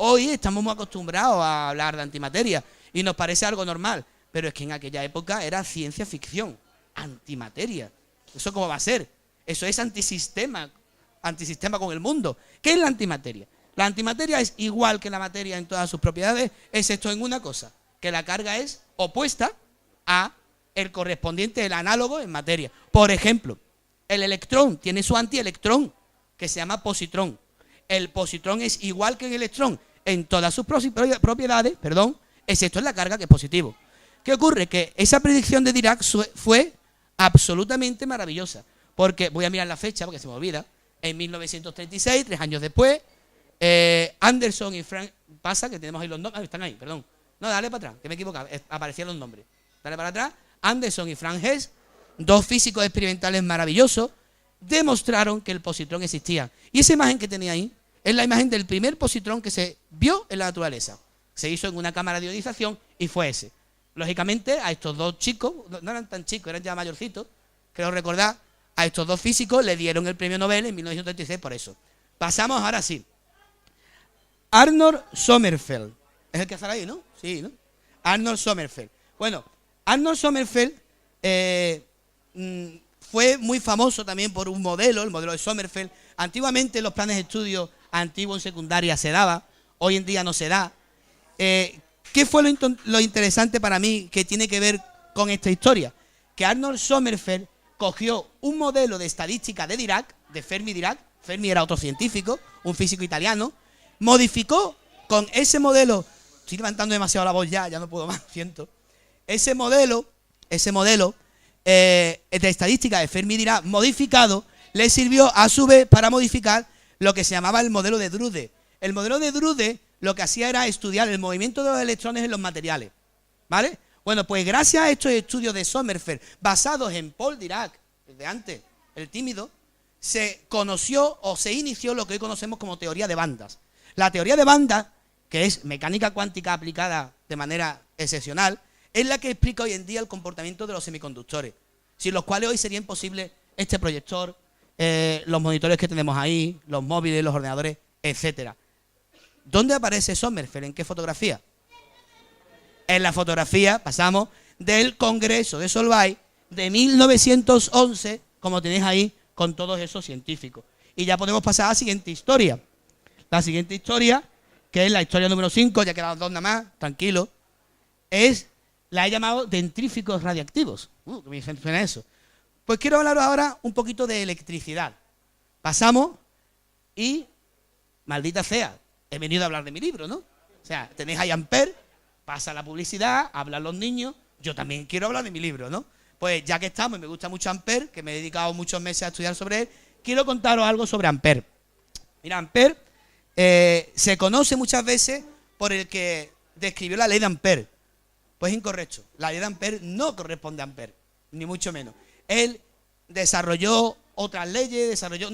Hoy estamos muy acostumbrados a hablar de antimateria y nos parece algo normal, pero es que en aquella época era ciencia ficción, antimateria. ¿Eso cómo va a ser? Eso es antisistema con el mundo. ¿Qué es la antimateria? La antimateria es igual que la materia en todas sus propiedades, excepto en una cosa, que la carga es opuesta a el correspondiente, el análogo en materia. Por ejemplo, el electrón tiene su antielectrón, que se llama positrón. El positrón es igual que el electrón en todas sus propiedades, excepto en la carga, que es positivo. ¿Qué ocurre? Que esa predicción de Dirac fue absolutamente maravillosa, porque voy a mirar la fecha porque se me olvida. En 1936, 3 años después, Anderson y Frank, pasa que tenemos ahí los nombres, están ahí, perdón. No, dale para atrás, que me he equivocado, aparecían los nombres. Dale para atrás. Anderson y Frank Hess, 2 físicos experimentales maravillosos, demostraron que el positrón existía. Y esa imagen que tenía ahí es la imagen del primer positrón que se vio en la naturaleza. Se hizo en una cámara de ionización y fue ese. Lógicamente, a estos 2 chicos, no eran tan chicos, eran ya mayorcitos, creo recordar, a estos 2 físicos le dieron el premio Nobel en 1936 por eso. Pasamos ahora sí. Arnold Sommerfeld. Es el que sale ahí, ¿no? Sí, ¿no? Arnold Sommerfeld. Bueno, Arnold Sommerfeld fue muy famoso también por un modelo, el modelo de Sommerfeld. Antiguamente en los planes de estudio antiguos en secundaria se daba, hoy en día no se da. ¿Qué fue lo interesante para mí que tiene que ver con esta historia? Que Arnold Sommerfeld cogió un modelo de estadística de Dirac, de Fermi Dirac, Fermi era otro científico, un físico italiano, modificó con ese modelo, estoy levantando demasiado la voz ya no puedo más, siento, ese modelo de estadística de Fermi Dirac modificado, le sirvió a su vez para modificar lo que se llamaba el modelo de Drude. El modelo de Drude lo que hacía era estudiar el movimiento de los electrones en los materiales, ¿vale? Bueno, pues gracias a estos estudios de Sommerfeld, basados en Paul Dirac, el de antes, el tímido, se conoció o se inició lo que hoy conocemos como teoría de bandas. La teoría de bandas, que es mecánica cuántica aplicada de manera excepcional, es la que explica hoy en día el comportamiento de los semiconductores. sin los cuales hoy sería imposible este proyector, los monitores que tenemos ahí, los móviles, los ordenadores, etcétera. ¿Dónde aparece Sommerfeld? ¿En qué fotografía? En la fotografía, pasamos, del Congreso de Solvay de 1911, como tenéis ahí, con todos esos científicos. Y ya podemos pasar a la siguiente historia. La siguiente historia, que es la historia número 5, ya quedan 2 nada más, tranquilo, la he llamado dentríficos radiactivos. Que me suena eso. Pues quiero hablaros ahora un poquito de electricidad. Pasamos y, maldita sea, he venido a hablar de mi libro, ¿no? O sea, tenéis ahí Ampère, pasa la publicidad, hablan los niños, yo también quiero hablar de mi libro, ¿no? Pues ya que estamos y me gusta mucho Ampère, que me he dedicado muchos meses a estudiar sobre él, quiero contaros algo sobre Ampère. Mira, Ampère se conoce muchas veces por el que describió la ley de Ampère. Pues incorrecto, la ley de Ampère no corresponde a Ampère, ni mucho menos. Él desarrolló otras leyes, desarrolló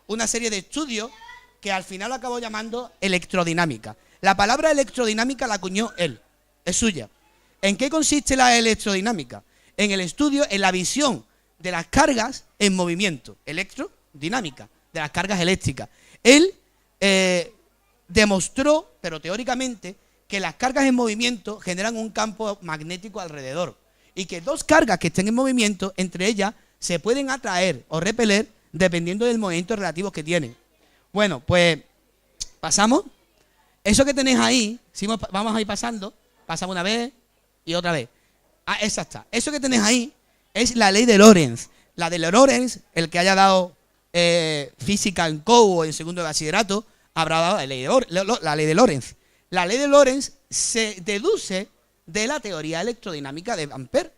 una serie de estudios que al final acabó llamando electrodinámica. La palabra electrodinámica la acuñó él, es suya. ¿En qué consiste la electrodinámica? En el estudio, en la visión de las cargas en movimiento, electrodinámica, de las cargas eléctricas. Él demostró, pero teóricamente, que las cargas en movimiento generan un campo magnético alrededor y que 2 cargas que estén en movimiento, entre ellas, se pueden atraer o repeler dependiendo del movimiento relativo que tienen. Bueno, pues pasamos. Eso que tenéis ahí, vamos a ir pasando, pasamos una vez y otra vez. Ah, esa está. Eso que tenéis ahí es la ley de Lorentz. La de Lorentz, el que haya dado física en COU o en segundo de bachillerato, habrá dado la ley de Lorentz. La ley de Lorentz se deduce de la teoría electrodinámica de Ampère.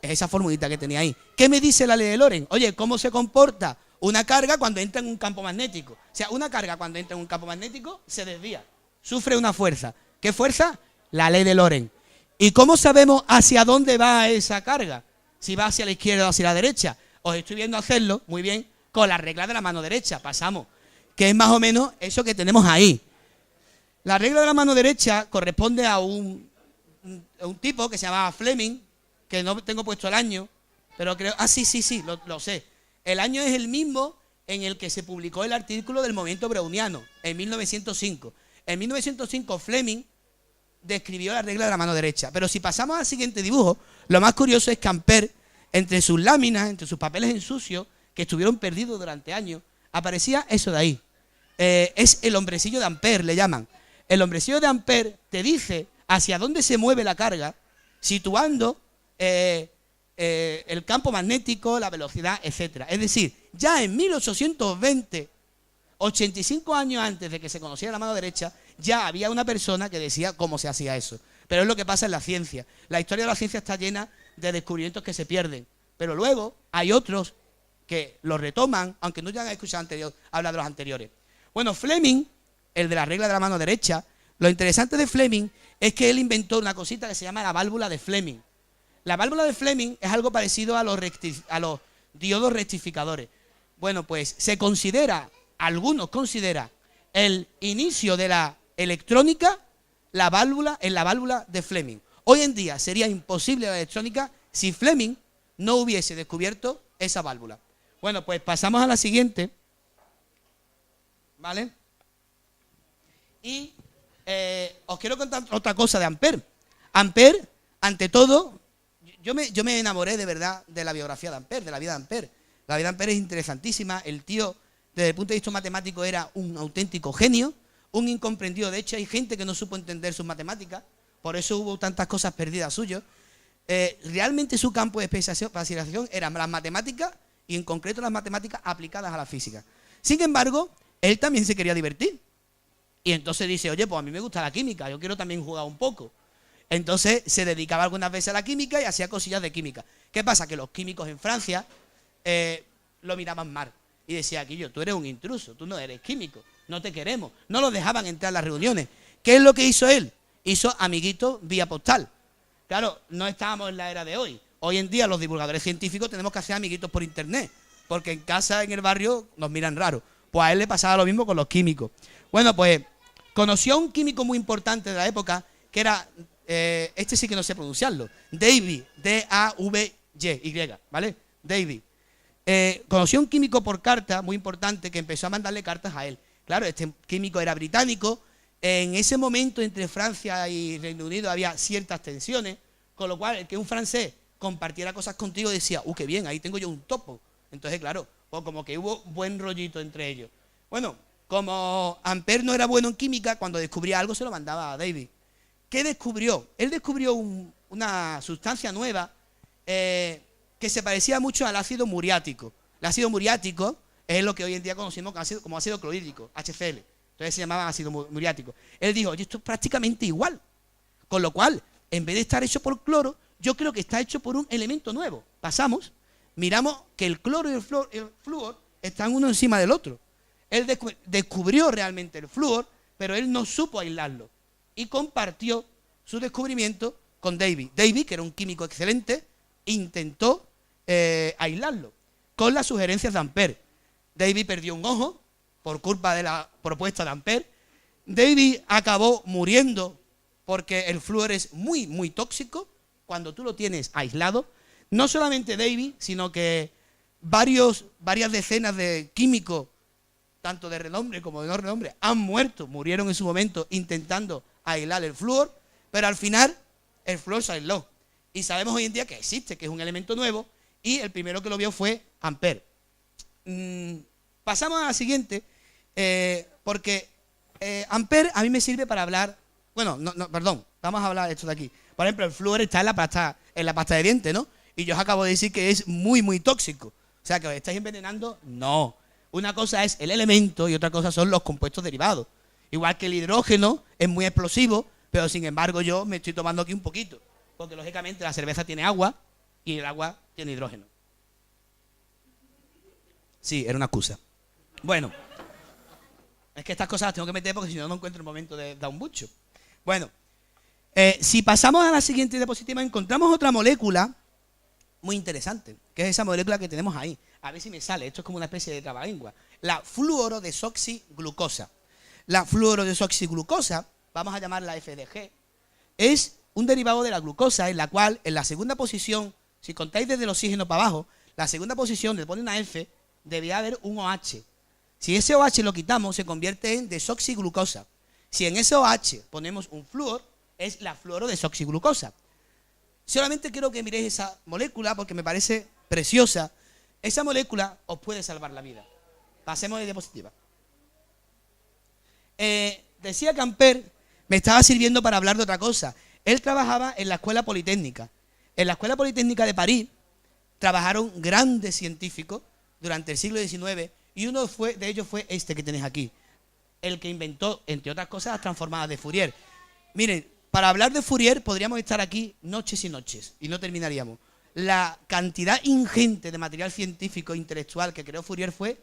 Es esa formulita que tenía ahí. ¿Qué me dice la ley de Lorentz? Oye, ¿cómo se comporta una carga cuando entra en un campo magnético? O sea, una carga cuando entra en un campo magnético se desvía, sufre una fuerza. ¿Qué fuerza? La ley de Lorentz. ¿Y cómo sabemos hacia dónde va esa carga? Si va hacia la izquierda o hacia la derecha. Os estoy viendo hacerlo, muy bien, con la regla de la mano derecha. Pasamos, que es más o menos eso que tenemos ahí. La regla de la mano derecha corresponde a un tipo que se llamaba Fleming, que no tengo puesto el año, pero creo... Ah, sí, lo sé. El año es el mismo en el que se publicó el artículo del movimiento browniano, en 1905. En 1905 Fleming describió la regla de la mano derecha. Pero si pasamos al siguiente dibujo, lo más curioso es que Ampère, entre sus láminas, entre sus papeles en sucio, que estuvieron perdidos durante años, aparecía eso de ahí. Es el hombrecillo de Ampère, le llaman. El hombrecillo de Ampère te dice hacia dónde se mueve la carga, situando el campo magnético, la velocidad, etcétera. Es decir, ya en 1820, 85 años antes de que se conociera la mano derecha, ya había una persona que decía cómo se hacía eso. Pero es lo que pasa en la ciencia. La historia de la ciencia está llena de descubrimientos que se pierden. Pero luego hay otros que los retoman, aunque no ya han escuchado hablar de los anteriores. Bueno, Fleming, el de la regla de la mano derecha, lo interesante de Fleming es que él inventó una cosita que se llama la válvula de Fleming. La válvula de Fleming es algo parecido a los diodos rectificadores. Bueno, pues algunos consideran el inicio de la electrónica en la válvula de Fleming. Hoy en día sería imposible la electrónica si Fleming no hubiese descubierto esa válvula. Bueno, pues pasamos a la siguiente. ¿Vale? Y os quiero contar otra cosa de Ampère. Ampère, ante todo, yo me enamoré de verdad de la biografía de Ampère, de la vida de Ampère. La vida de Ampère es interesantísima. El tío, desde el punto de vista matemático, era un auténtico genio, un incomprendido. De hecho, hay gente que no supo entender sus matemáticas, por eso hubo tantas cosas perdidas suyas. Realmente su campo de especialización eran las matemáticas y en concreto las matemáticas aplicadas a la física. Sin embargo, él también se quería divertir. Y entonces dice, oye, pues a mí me gusta la química, yo quiero también jugar un poco. Entonces se dedicaba algunas veces a la química y hacía cosillas de química. ¿Qué pasa? Que los químicos en Francia lo miraban mal. Y decía, Aquillo, tú eres un intruso, tú no eres químico, no te queremos. No lo dejaban entrar a las reuniones. ¿Qué es lo que hizo él? Hizo amiguitos vía postal. Claro, no estábamos en la era de hoy. Hoy en día los divulgadores científicos tenemos que hacer amiguitos por internet, porque en casa, en el barrio, nos miran raro. Pues a él le pasaba lo mismo con los químicos. Bueno, pues conoció a un químico muy importante de la época, que era, este sí que no sé pronunciarlo, Davy, D-A-V-Y, ¿vale? Davy. Conoció a un químico por carta, muy importante, que empezó a mandarle cartas a él. Claro, este químico era británico. En ese momento entre Francia y Reino Unido había ciertas tensiones, con lo cual el que un francés compartiera cosas contigo decía, qué bien, ahí tengo yo un topo. Entonces, claro, pues como que hubo buen rollito entre ellos. Bueno, como Ampère no era bueno en química, cuando descubría algo se lo mandaba a Davy. ¿Qué descubrió? Él descubrió una sustancia nueva que se parecía mucho al ácido muriático. El ácido muriático es lo que hoy en día conocemos como ácido clorhídrico, HCl. Entonces se llamaba ácido muriático. Él dijo, oye, esto es prácticamente igual. Con lo cual, en vez de estar hecho por cloro, yo creo que está hecho por un elemento nuevo. Pasamos, miramos que el cloro y el flúor están uno encima del otro. Él descubrió realmente el flúor, pero él no supo aislarlo. Y compartió su descubrimiento con Davy. Davy, que era un químico excelente, intentó aislarlo con las sugerencias de Ampère. Davy perdió un ojo por culpa de la propuesta de Ampère. Davy acabó muriendo porque el flúor es muy, muy tóxico cuando tú lo tienes aislado. No solamente Davy, sino que varias decenas de químicos, tanto de renombre como de no renombre, murieron en su momento intentando aislar el flúor, pero al final el flúor se aisló. Y sabemos hoy en día que existe, que es un elemento nuevo, y el primero que lo vio fue Ampère. Pasamos a la siguiente, porque Ampère a mí me sirve para hablar, perdón, vamos a hablar de esto de aquí. Por ejemplo, el flúor está en la pasta de dientes, ¿no? Y yo os acabo de decir que es muy, muy tóxico. O sea, que os estáis envenenando, no. Una cosa es el elemento y otra cosa son los compuestos derivados. Igual que el hidrógeno es muy explosivo, pero sin embargo yo me estoy tomando aquí un poquito. Porque lógicamente la cerveza tiene agua y el agua tiene hidrógeno. Sí, era una excusa. Bueno, es que estas cosas las tengo que meter porque si no, no encuentro el momento de dar un bucho. Bueno, si pasamos a la siguiente diapositiva, encontramos otra molécula muy interesante, que es esa molécula que tenemos ahí. A ver si me sale, esto es como una especie de trabalengua. La fluorodesoxiglucosa. La fluorodesoxiglucosa, vamos a llamarla FDG, es un derivado de la glucosa en la cual en la segunda posición, si contáis desde el oxígeno para abajo, la segunda posición le pone una F, debía haber un OH. Si ese OH lo quitamos, se convierte en desoxiglucosa. Si en ese OH ponemos un flúor, es la fluorodesoxiglucosa. Solamente quiero que miréis esa molécula porque me parece preciosa. Esa molécula os puede salvar la vida. Pasemos de diapositiva. Decía que Ampère me estaba sirviendo para hablar de otra cosa. Él trabajaba en la Escuela Politécnica. En la Escuela Politécnica de París trabajaron grandes científicos durante el siglo XIX y uno de ellos fue este que tenéis aquí, el que inventó, entre otras cosas, las transformadas de Fourier. Miren, para hablar de Fourier podríamos estar aquí noches y noches y no terminaríamos. La cantidad ingente de material científico e intelectual que creó Fourier fue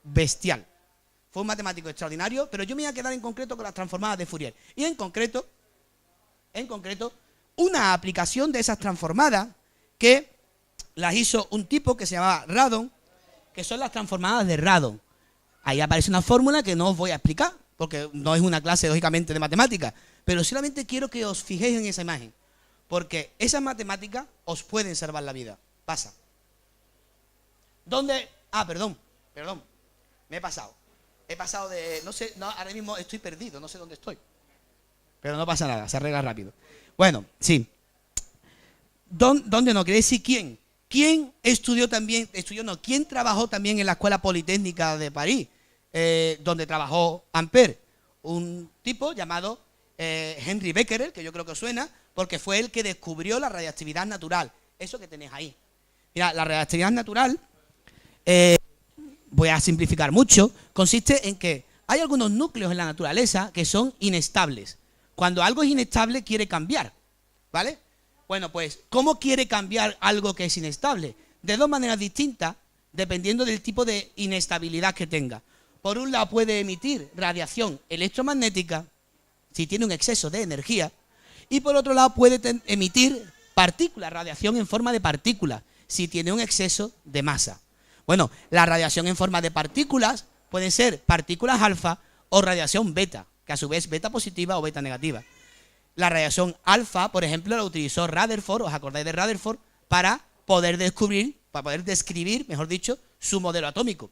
bestial. Fue un matemático extraordinario, pero yo me voy a quedar en concreto con las transformadas de Fourier. Y en concreto, una aplicación de esas transformadas que las hizo un tipo que se llamaba Radon, que son las transformadas de Radon. Ahí aparece una fórmula que no os voy a explicar, porque no es una clase, lógicamente, de matemáticas, pero solamente quiero que os fijéis en esa imagen, porque esas matemáticas os pueden salvar la vida. Pasa. ¿Dónde? Perdón, me he pasado. He pasado de, no sé, ahora mismo estoy perdido, no sé dónde estoy. Pero no pasa nada, se arregla rápido. Bueno, sí. ¿Dónde no? Quiere decir quién. ¿Quién ¿Quién trabajó también en la Escuela Politécnica de París? Donde trabajó Ampère. Un tipo llamado Henri Becquerel, que yo creo que os suena, porque fue el que descubrió la radiactividad natural. Eso que tenéis ahí. Mira, la radiactividad natural, voy a simplificar mucho, consiste en que hay algunos núcleos en la naturaleza que son inestables. Cuando algo es inestable, quiere cambiar, ¿vale? Bueno, pues, ¿cómo quiere cambiar algo que es inestable? De dos maneras distintas, dependiendo del tipo de inestabilidad que tenga. Por un lado, puede emitir radiación electromagnética, si tiene un exceso de energía, y por otro lado, puede emitir partículas, radiación en forma de partículas, si tiene un exceso de masa. Bueno, la radiación en forma de partículas pueden ser partículas alfa o radiación beta, que a su vez beta positiva o beta negativa. La radiación alfa, por ejemplo, la utilizó Rutherford, ¿os acordáis de Rutherford? Para poder describir, mejor dicho, su modelo atómico.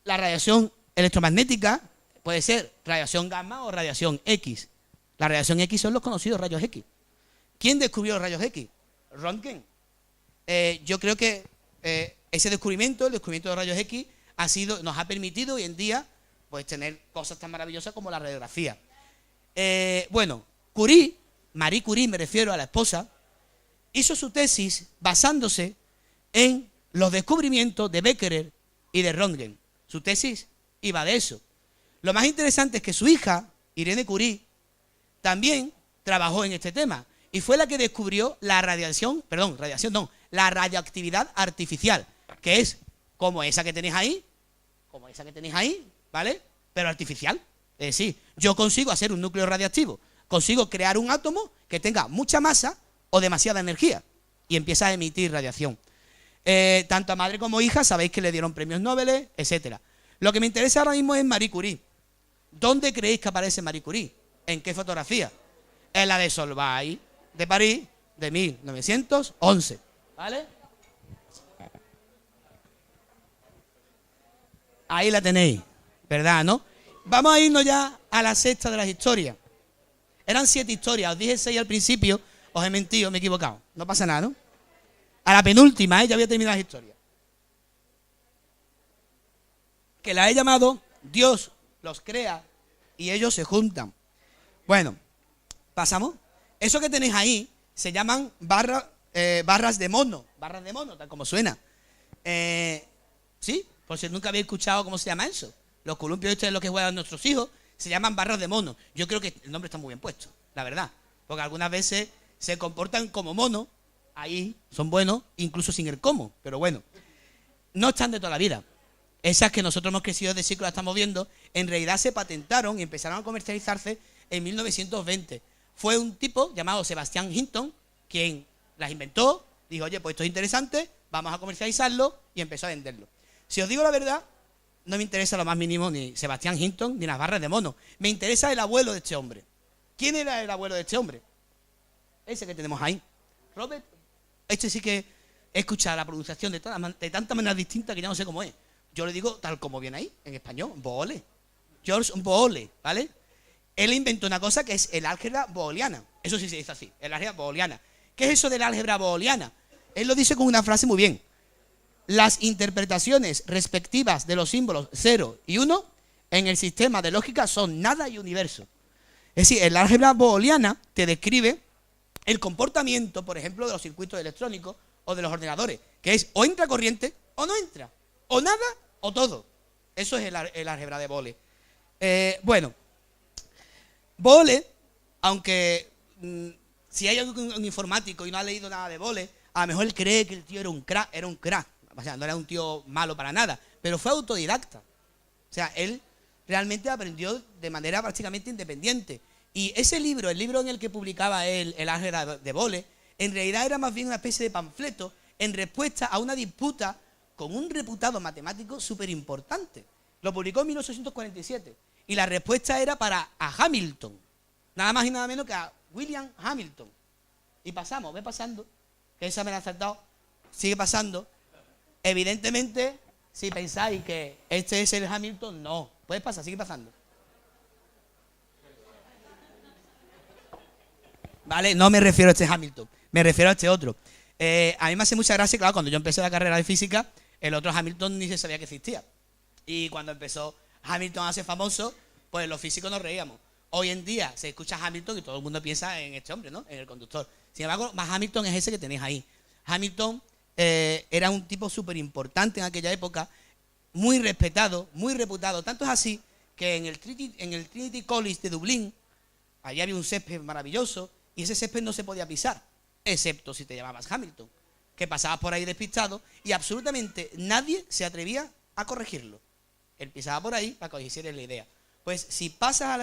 La radiación electromagnética puede ser radiación gamma o radiación X. La radiación X son los conocidos rayos X. ¿Quién descubrió los rayos X? Röntgen. Yo creo que ese descubrimiento, el descubrimiento de los rayos X, nos ha permitido hoy en día pues, tener cosas tan maravillosas como la radiografía. Bueno, Marie Curie, me refiero a la esposa, hizo su tesis basándose en los descubrimientos de Becquerel y de Röntgen. Su tesis iba de eso. Lo más interesante es que su hija, Irene Curie, también trabajó en este tema y fue la que descubrió la la radioactividad artificial, que es como esa que tenéis ahí, ¿vale? Pero artificial. Es decir, yo consigo hacer un núcleo radiactivo, consigo crear un átomo que tenga mucha masa o demasiada energía y empieza a emitir radiación. Tanto a madre como hija sabéis que le dieron premios Nobel, etcétera. Lo que me interesa ahora mismo es Marie Curie. ¿Dónde creéis que aparece Marie Curie? ¿En qué fotografía? En la de Solvay de París de 1911. ¿Vale? Ahí la tenéis, ¿verdad, no? Vamos a irnos ya a la sexta de las historias. Eran 7 historias, os dije 6 al principio, os he mentido, me he equivocado. No pasa nada, ¿no? A la penúltima, ya voy a terminar las historias. Que la he llamado Dios los crea y ellos se juntan. Bueno, pasamos. Eso que tenéis ahí se llaman barras de mono, tal como suena. ¿Sí? Por si nunca habéis escuchado cómo se llama eso. Los columpios estos de los que juegan nuestros hijos se llaman barras de mono. Yo creo que el nombre está muy bien puesto, la verdad. Porque algunas veces se comportan como mono, ahí son buenos, incluso sin el cómo. Pero bueno, no están de toda la vida. Esas que nosotros hemos crecido desde siglos las estamos viendo, en realidad se patentaron y empezaron a comercializarse en 1920. Fue un tipo llamado Sebastian Hinton quien las inventó, dijo, oye, pues esto es interesante, vamos a comercializarlo y empezó a venderlo. Si os digo la verdad, no me interesa lo más mínimo ni Sebastian Hinton ni las barras de mono. Me interesa el abuelo de este hombre. ¿Quién era el abuelo de este hombre? Ese que tenemos ahí. Robert. Este sí que he escuchado la pronunciación de tantas maneras distintas que ya no sé cómo es. Yo le digo tal como viene ahí, en español, Boole. George Boole, ¿vale? Él inventó una cosa que es el álgebra booleana. Eso sí se dice así, el álgebra booleana. ¿Qué es eso del álgebra booleana? Él lo dice con una frase muy bien. Las interpretaciones respectivas de los símbolos 0 y 1 en el sistema de lógica son nada y universo. Es decir, el álgebra booleana te describe el comportamiento, por ejemplo, de los circuitos electrónicos o de los ordenadores, que es o entra corriente o no entra, o nada o todo. Eso es el álgebra de Boole. Bueno, Boole, aunque si hay un informático y no ha leído nada de Boole, a lo mejor él cree que el tío era un crack. O sea, no era un tío malo para nada, pero fue autodidacta. O sea, él realmente aprendió de manera prácticamente independiente. Y ese libro, el libro en el que publicaba él, el álgebra de Boole, en realidad era más bien una especie de panfleto en respuesta a una disputa con un reputado matemático súper importante. Lo publicó en 1847. Y la respuesta era para Hamilton. Nada más y nada menos que a William Hamilton. Y pasamos, ve pasando. Que esa me la ha saltado. Sigue pasando. Evidentemente, si pensáis que este es el Hamilton, no. Puede pasar, sigue pasando. Vale, no me refiero a este Hamilton. Me refiero a este otro. A mí me hace mucha gracia, claro, cuando yo empecé la carrera de física, el otro Hamilton ni se sabía que existía. Y cuando empezó Hamilton a ser famoso, pues los físicos nos reíamos. Hoy en día se escucha Hamilton y todo el mundo piensa en este hombre, ¿no? En el conductor. Sin embargo, más Hamilton es ese que tenéis ahí. Hamilton era un tipo súper importante en aquella época, muy respetado, muy reputado. Tanto es así que en el Trinity College de Dublín, allí había un césped maravilloso y ese césped no se podía pisar, excepto si te llamabas Hamilton, que pasabas por ahí despistado y absolutamente nadie se atrevía a corregirlo. Él pisaba por ahí para que os hicierais la idea. Pues si pasas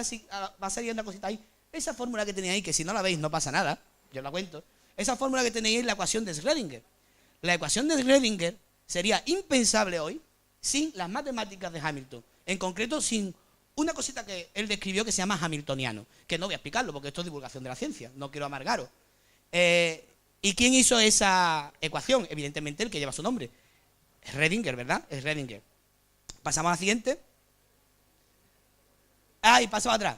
va a salir una cosita ahí, esa fórmula que tenéis ahí, que si no la veis no pasa nada, yo la cuento, esa fórmula que tenéis es la ecuación de Schrödinger. La ecuación de Schrödinger sería impensable hoy sin las matemáticas de Hamilton, en concreto sin una cosita que él describió que se llama hamiltoniano, que no voy a explicarlo porque esto es divulgación de la ciencia, no quiero amargaros. ¿Y quién hizo esa ecuación? Evidentemente el que lleva su nombre. Es Redinger, ¿verdad? Es Redinger. Pasamos a la siguiente. ¡Ay, paso atrás!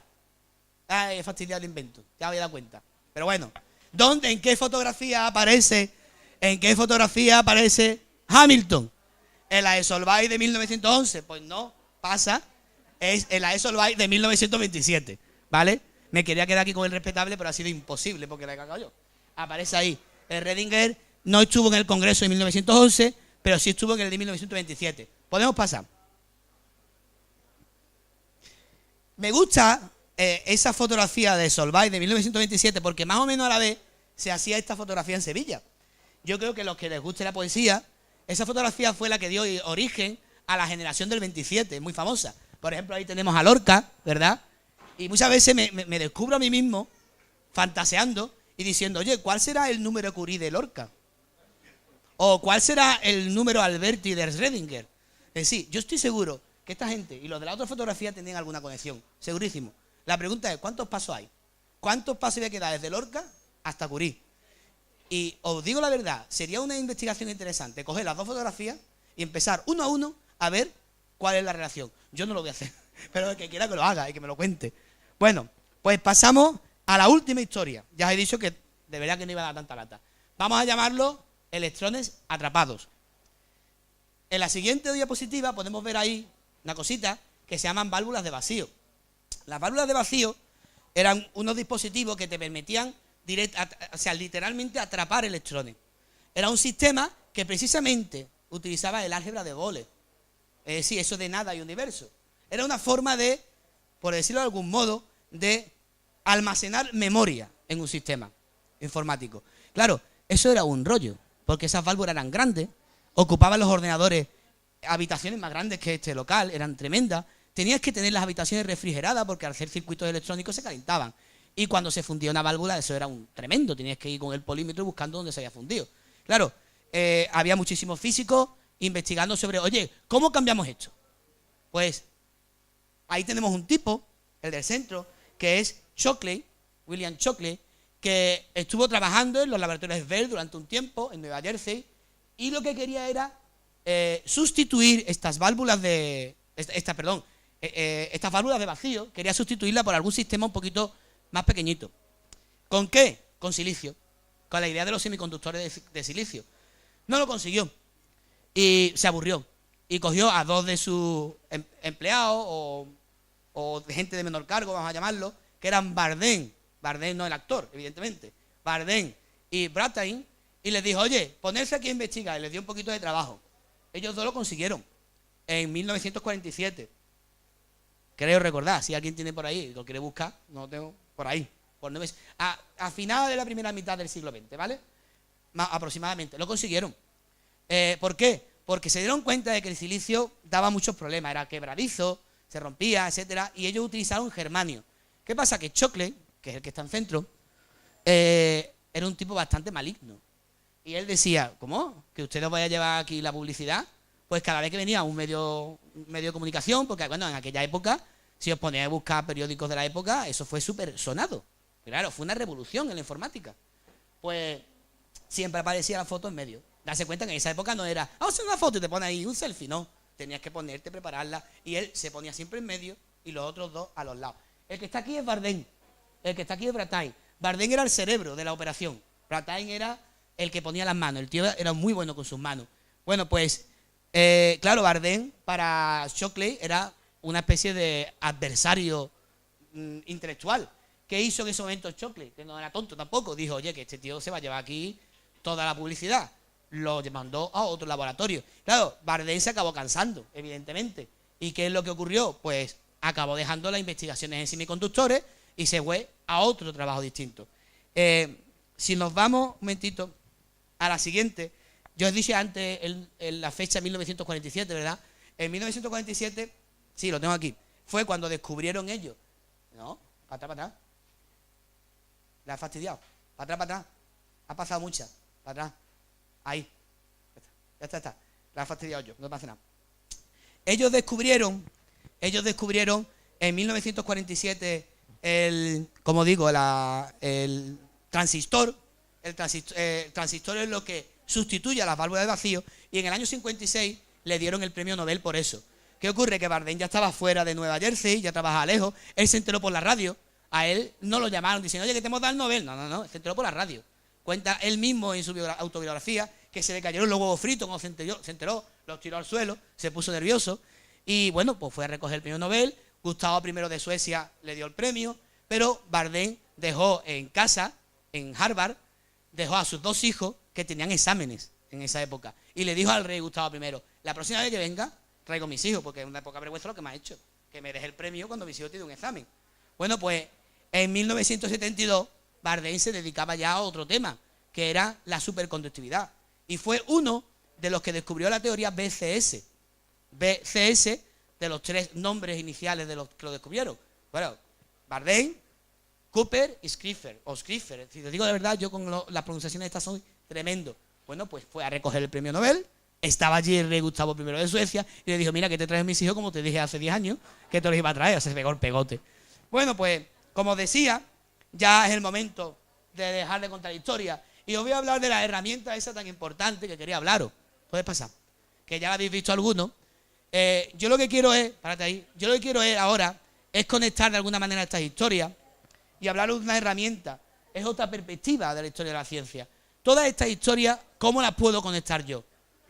¡Ay, he fastidiado el invento! Ya me había dado cuenta. Pero bueno, ¿dónde, en qué fotografía aparece? ¿En qué fotografía aparece Hamilton? ¿En la de Solvay de 1911? Pues no, pasa. Es en la de Solvay de 1927, ¿vale? Me quería quedar aquí con el respetable, pero ha sido imposible porque la he cagado yo. Aparece ahí. El Redinger no estuvo en el Congreso de 1911, pero sí estuvo en el de 1927. Podemos pasar. Me gusta esa fotografía de Solvay de 1927 porque más o menos a la vez se hacía esta fotografía en Sevilla. Yo creo que a los que les guste la poesía, esa fotografía fue la que dio origen a la generación del 27, muy famosa. Por ejemplo, ahí tenemos a Lorca, ¿verdad? Y muchas veces me descubro a mí mismo fantaseando y diciendo, oye, ¿cuál será el número Curie de Lorca? ¿O cuál será el número Alberti de Redinger? Es decir, yo estoy seguro que esta gente y los de la otra fotografía tenían alguna conexión, segurísimo. La pregunta es, ¿cuántos pasos hay? ¿Cuántos pasos había que dar desde Lorca hasta Curie? Y os digo la verdad, sería una investigación interesante coger las dos fotografías y empezar uno a uno a ver cuál es la relación. Yo no lo voy a hacer, pero el que quiera que lo haga y que me lo cuente. Bueno, pues pasamos a la última historia. Ya os he dicho que de verdad que no iba a dar tanta lata. Vamos a llamarlo electrones atrapados. En la siguiente diapositiva podemos ver ahí una cosita que se llaman válvulas de vacío. Las válvulas de vacío eran unos dispositivos que te permitían literalmente atrapar electrones. Era un sistema que precisamente utilizaba el álgebra de Boole. Es decir, eso de nada y universo. Era una forma de, por decirlo de algún modo, de almacenar memoria en un sistema informático. Claro, eso era un rollo, porque esas válvulas eran grandes, ocupaban los ordenadores habitaciones más grandes que este local, eran tremendas. Tenías que tener las habitaciones refrigeradas porque al hacer circuitos electrónicos se calentaban. Y cuando se fundía una válvula, eso era un tremendo. Tenías que ir con el polímetro buscando dónde se había fundido. Claro, había muchísimos físicos investigando sobre, oye, ¿cómo cambiamos esto? Pues ahí tenemos un tipo, el del centro, que es Shockley, William Shockley, que estuvo trabajando en los laboratorios Bell durante un tiempo en Nueva Jersey y lo que quería era sustituir estas válvulas de... estas válvulas de vacío, quería sustituirla por algún sistema un poquito más pequeñito. ¿Con qué? Con silicio. Con la idea de los semiconductores de silicio. No lo consiguió. Y se aburrió. Y cogió a dos de sus empleados o gente de menor cargo, vamos a llamarlo, que eran Bardeen no el actor, evidentemente, Bardeen y Brattain, y les dijo, oye, ponerse aquí a investigar, y les dio un poquito de trabajo. Ellos dos lo consiguieron en 1947. Creo recordar, si alguien tiene por ahí, lo quiere buscar, no lo tengo por ahí. A finales de la primera mitad del siglo XX, ¿vale? Aproximadamente, lo consiguieron. ¿Por qué? Porque se dieron cuenta de que el silicio daba muchos problemas, era quebradizo, se rompía, etcétera, y ellos utilizaron germanio. ¿Qué pasa? Que Shockley, que es el que está en centro, era un tipo bastante maligno. Y él decía, ¿cómo? ¿Que usted nos vaya a llevar aquí la publicidad? Pues cada vez que venía un medio de comunicación, porque bueno, en aquella época, si os ponéis a buscar periódicos de la época, eso fue súper sonado. Claro, fue una revolución en la informática. Pues siempre aparecía la foto en medio. Darse cuenta que en esa época no era, vamos a hacer una foto y te pones ahí un selfie, no. Tenías que ponerte, prepararla, y él se ponía siempre en medio y los otros dos a los lados. El que está aquí es Bardeen, el que está aquí es Brattain. Bardeen era el cerebro de la operación, Brattain era el que ponía las manos, el tío era muy bueno con sus manos. Bueno, pues, claro, Bardeen para Shockley era una especie de adversario intelectual. ¿Qué hizo en ese momento Shockley? Que no era tonto tampoco, dijo, oye, que este tío se va a llevar aquí toda la publicidad. Lo mandó a otro laboratorio. Claro, Bardeen se acabó cansando, evidentemente. ¿Y qué es lo que ocurrió? Pues acabó dejando las investigaciones en semiconductores y se fue a otro trabajo distinto. Si nos vamos un momentito a la siguiente, yo os dije antes la fecha 1947, ¿verdad? En 1947, sí, lo tengo aquí, fue cuando descubrieron ellos. No, para atrás, para atrás. La ha fastidiado. Para atrás. Ha pasado muchas. Para atrás. Ahí. Ya está. La ha fastidiado yo. No pasa nada. Ellos descubrieron en 1947 el transistor, El transistor es lo que sustituye a las válvulas de vacío, y en el año 56 le dieron el premio Nobel por eso. ¿Qué ocurre? Que Bardeen ya estaba fuera de Nueva Jersey, ya trabajaba lejos, él se enteró por la radio, a él no lo llamaron diciendo, oye, que te hemos dado el Nobel. No, se enteró por la radio. Cuenta él mismo en su autobiografía que se le cayeron los huevos fritos cuando se enteró, los tiró al suelo, se puso nervioso, y bueno, pues fue a recoger el premio Nobel. Gustavo I de Suecia le dio el premio, pero Bardeen dejó en casa, en Harvard, dejó a sus 2 hijos que tenían exámenes en esa época, y le dijo al rey Gustavo I, la próxima vez que venga, traigo a mis hijos, porque es una poca vergüenza lo que me ha hecho, que me deje el premio cuando mis hijos tienen un examen. Bueno, pues en 1972 Bardeen se dedicaba ya a otro tema, que era la superconductividad, y fue uno de los que descubrió la teoría BCS. BCS, de los 3 nombres iniciales de los que lo descubrieron. Bueno, Bardeen, Cooper y Schrieffer, o Schrieffer. Si te digo de verdad, yo con las pronunciaciones estas soy tremendo. Bueno, pues fue a recoger el premio Nobel. Estaba allí el rey Gustavo I de Suecia y le dijo, mira, que te traes mis hijos, como te dije hace 10 años, que te los iba a traer. Se pegó el pegote. Bueno, pues, como decía, ya es el momento de dejar de contar historia. Y os voy a hablar de la herramienta esa tan importante que quería hablaros. Puedes pasar. Que ya la habéis visto algunos. Yo lo que quiero es, párate ahí, yo lo que quiero es ahora es conectar de alguna manera estas historias y hablaros de una herramienta. Es otra perspectiva de la historia de la ciencia. Todas estas historias, ¿cómo las puedo conectar yo?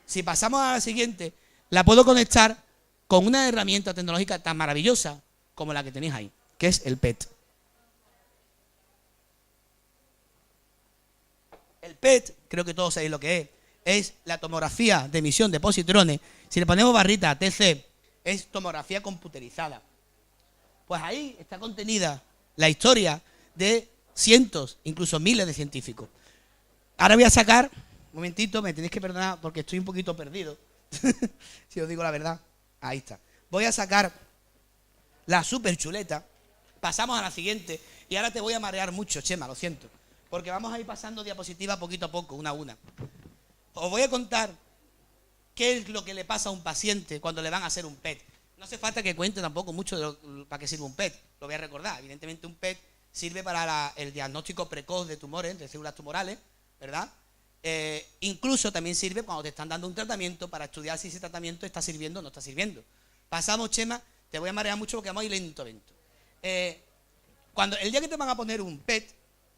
Si pasamos a la siguiente, la puedo conectar con una herramienta tecnológica tan maravillosa como la que tenéis ahí, que es el PET. El PET, creo que todos sabéis lo que es la tomografía de emisión de positrones. Si le ponemos barrita TC, es tomografía computerizada. Pues ahí está contenida la historia de cientos, incluso miles de científicos. Ahora voy a sacar, un momentito, me tenéis que perdonar porque estoy un poquito perdido. Si os digo la verdad, ahí está. Voy a sacar la super chuleta, pasamos a la siguiente, y ahora te voy a marear mucho, Chema, lo siento, porque vamos a ir pasando diapositivas poquito a poco, una a una. Os voy a contar qué es lo que le pasa a un paciente cuando le van a hacer un PET. No hace falta que cuente tampoco mucho de para qué sirve un PET, lo voy a recordar. Evidentemente un PET sirve para el diagnóstico precoz de tumores, de células tumorales, ¿verdad? Incluso también sirve cuando te están dando un tratamiento para estudiar si ese tratamiento está sirviendo o no está sirviendo. Pasamos, Chema, te voy a marear mucho porque vamos a ir lento. Cuando el día que te van a poner un PET,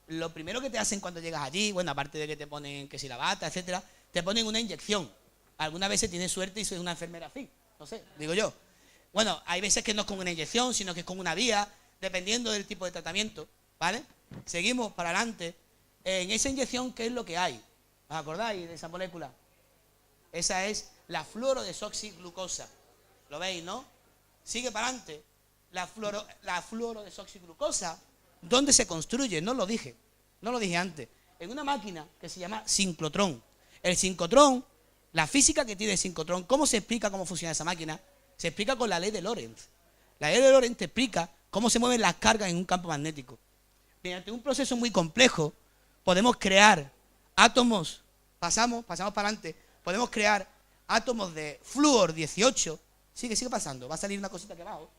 lo primero que te hacen cuando llegas allí, bueno, aparte de que te ponen que si la bata, etcétera, te ponen una inyección. Algunas veces tienes suerte y soy una enfermera así, no sé, digo yo. Bueno, hay veces que no es con una inyección, sino que es con una vía, dependiendo del tipo de tratamiento, ¿vale? Seguimos para adelante. En esa inyección, ¿qué es lo que hay? ¿Os acordáis de esa molécula? Esa es la fluorodesoxiglucosa. ¿Lo veis, no? Sigue para adelante. La fluorodesoxiglucosa, ¿dónde se construye? No lo dije antes. En una máquina que se llama sincrotrón. El sincrotrón, la física que tiene el sincrotrón, ¿cómo se explica cómo funciona esa máquina? Se explica con la ley de Lorentz. La ley de Lorentz te explica cómo se mueven las cargas en un campo magnético. Mediante un proceso muy complejo, podemos crear átomos, pasamos para adelante, podemos crear átomos de flúor 18. Sigue pasando, va a salir una cosita aquí abajo.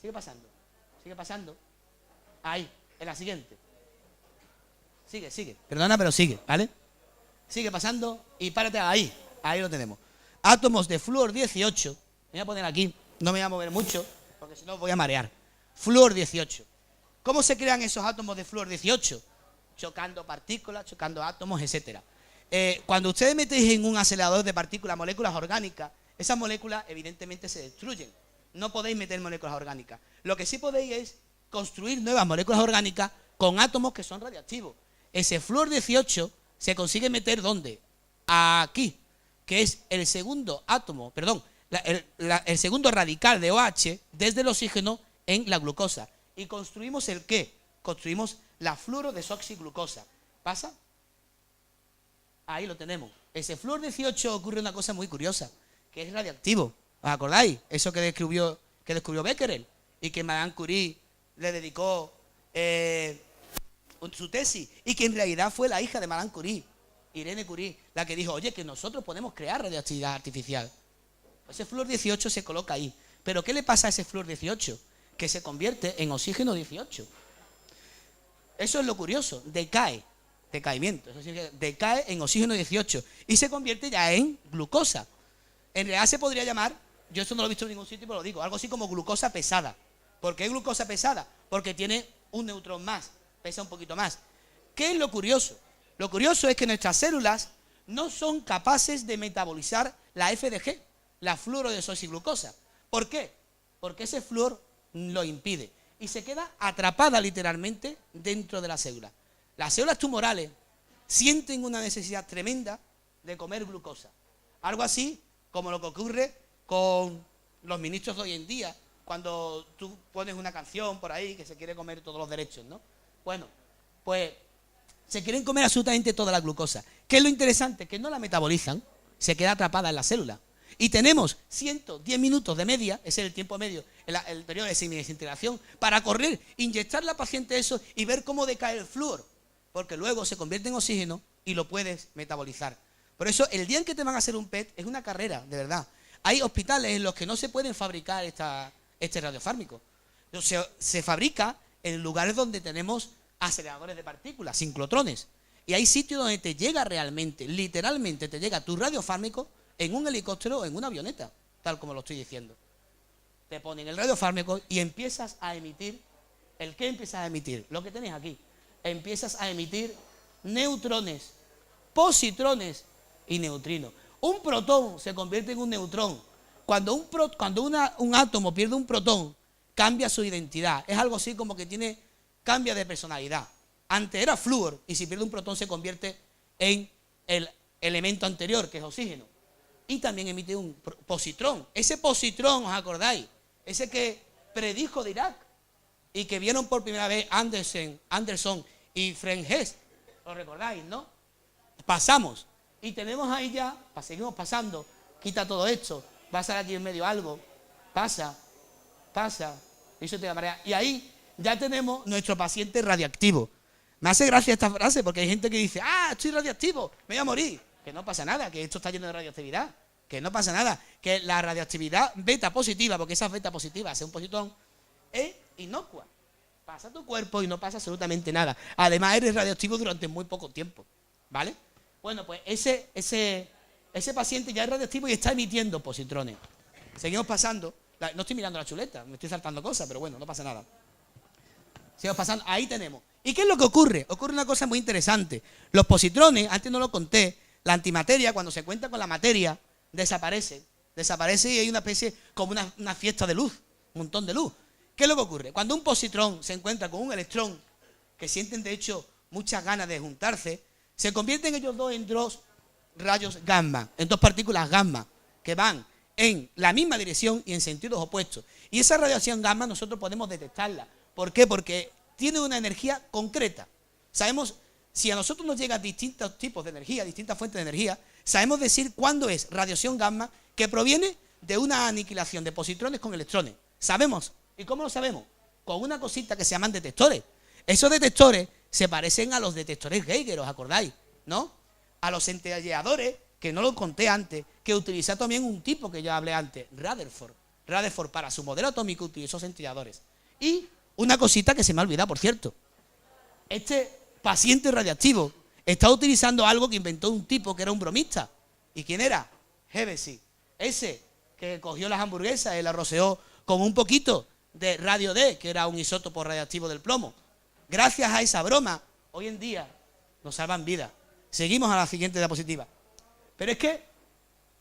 Sigue pasando. Ahí, en la siguiente. Sigue. Perdona, pero sigue, ¿vale? Sigue pasando y párate ahí lo tenemos. Átomos de flúor 18, me voy a poner aquí, no me voy a mover mucho, porque si no voy a marear. Flúor 18. ¿Cómo se crean esos átomos de flúor 18? Chocando partículas, chocando átomos, etcétera. Cuando ustedes metéis en un acelerador de partículas moléculas orgánicas, esas moléculas evidentemente se destruyen. No podéis meter moléculas orgánicas. Lo que sí podéis es construir nuevas moléculas orgánicas con átomos que son radiactivos. Ese flúor 18 se consigue meter ¿dónde? Aquí, que es el segundo átomo, perdón, el segundo radical de OH desde el oxígeno en la glucosa. ¿Y construimos el qué? Construimos la fluorodesoxiglucosa. ¿Pasa? Ahí lo tenemos. Ese flúor 18 ocurre una cosa muy curiosa, que es radiactivo. ¿Os acordáis? Eso que descubrió Becquerel y que Madame Curie le dedicó su tesis, y que en realidad fue la hija de Madame Curie, Irene Curie, la que dijo, oye, que nosotros podemos crear radioactividad artificial. Ese flúor 18 se coloca ahí. ¿Pero qué le pasa a ese flúor 18? Que se convierte en oxígeno 18. Eso es lo curioso, decae decaimiento. Eso significa que decae en oxígeno 18 y se convierte ya en glucosa. En realidad se podría llamar, yo esto no lo he visto en ningún sitio, pero lo digo, algo así como glucosa pesada. ¿Por qué glucosa pesada? Porque tiene un neutrón más, pesa un poquito más. ¿Qué es lo curioso? Lo curioso es que nuestras células no son capaces de metabolizar la FDG, la fluorodesoxiglucosa. ¿Por qué? Porque ese flúor lo impide y se queda atrapada literalmente dentro de la célula. Las células tumorales sienten una necesidad tremenda de comer glucosa. Algo así como lo que ocurre con los ministros de hoy en día, cuando tú pones una canción por ahí que se quiere comer todos los derechos, ¿no? Bueno, pues se quieren comer absolutamente toda la glucosa. ¿Qué es lo interesante? Que no la metabolizan, se queda atrapada en la célula. Y tenemos 110 minutos de media, ese es el tiempo medio, el periodo de semidesintegración, para correr, inyectar a la paciente eso y ver cómo decae el flúor, porque luego se convierte en oxígeno y lo puedes metabolizar. Por eso, el día en que te van a hacer un PET es una carrera, de verdad. Hay hospitales en los que no se pueden fabricar este radiofármaco. Se fabrica en lugares donde tenemos aceleradores de partículas, sinclotrones. Y hay sitios donde te llega realmente, literalmente te llega tu radiofármaco en un helicóptero o en una avioneta, tal como lo estoy diciendo. Te ponen el radiofármaco y empiezas a emitir, ¿el qué empiezas a emitir? Lo que tenéis aquí. Empiezas a emitir neutrones, positrones y neutrinos. Un protón se convierte en un neutrón. Cuando un átomo pierde un protón, cambia su identidad. Es algo así como que cambia de personalidad. Antes era flúor y si pierde un protón se convierte en el elemento anterior, que es oxígeno. Y también emite un positrón. Ese positrón, ¿os acordáis? Ese que predijo de Irak y que vieron por primera vez Anderson y French. ¿Lo recordáis, no? Pasamos. Y tenemos ahí ya, seguimos pasando, quita todo esto, va a salir aquí en medio algo, pasa, eso te da marea. Y ahí ya tenemos nuestro paciente radiactivo. Me hace gracia esta frase porque hay gente que dice, estoy radiactivo, me voy a morir. Que no pasa nada, que esto está lleno de radioactividad, que no pasa nada, que la radioactividad beta positiva, porque esa beta positiva hace un positrón, es inocua. Pasa a tu cuerpo y no pasa absolutamente nada. Además eres radioactivo durante muy poco tiempo, ¿vale? Bueno, pues ese paciente ya es radioactivo y está emitiendo positrones. Seguimos pasando. No estoy mirando la chuleta, me estoy saltando cosas, pero bueno, no pasa nada. Seguimos pasando, ahí tenemos. ¿Y qué es lo que ocurre? Ocurre una cosa muy interesante. Los positrones, antes no lo conté, la antimateria, cuando se cuenta con la materia, desaparece y hay una especie, como una fiesta de luz, un montón de luz. ¿Qué es lo que ocurre? Cuando un positrón se encuentra con un electrón, que sienten de hecho muchas ganas de juntarse, se convierten ellos dos en dos rayos gamma, en dos partículas gamma, que van en la misma dirección y en sentidos opuestos. Y esa radiación gamma nosotros podemos detectarla. ¿Por qué? Porque tiene una energía concreta. Sabemos, si a nosotros nos llegan distintos tipos de energía, distintas fuentes de energía, sabemos decir cuándo es radiación gamma que proviene de una aniquilación de positrones con electrones. Sabemos. ¿Y cómo lo sabemos? Con una cosita que se llaman detectores. Esos detectores se parecen a los detectores Geiger, ¿os acordáis? ¿No? A los centelleadores, que no lo conté antes, que utiliza también un tipo que ya hablé antes, Rutherford. Rutherford para su modelo atómico utilizó centelleadores. Y una cosita que se me ha olvidado, por cierto. Este paciente radiactivo está utilizando algo que inventó un tipo que era un bromista. ¿Y quién era? Hevesy. Ese que cogió las hamburguesas y las roceó con un poquito de radio D, que era un isótopo radiactivo del plomo. Gracias a esa broma, hoy en día nos salvan vidas. Seguimos a la siguiente diapositiva. Pero es que...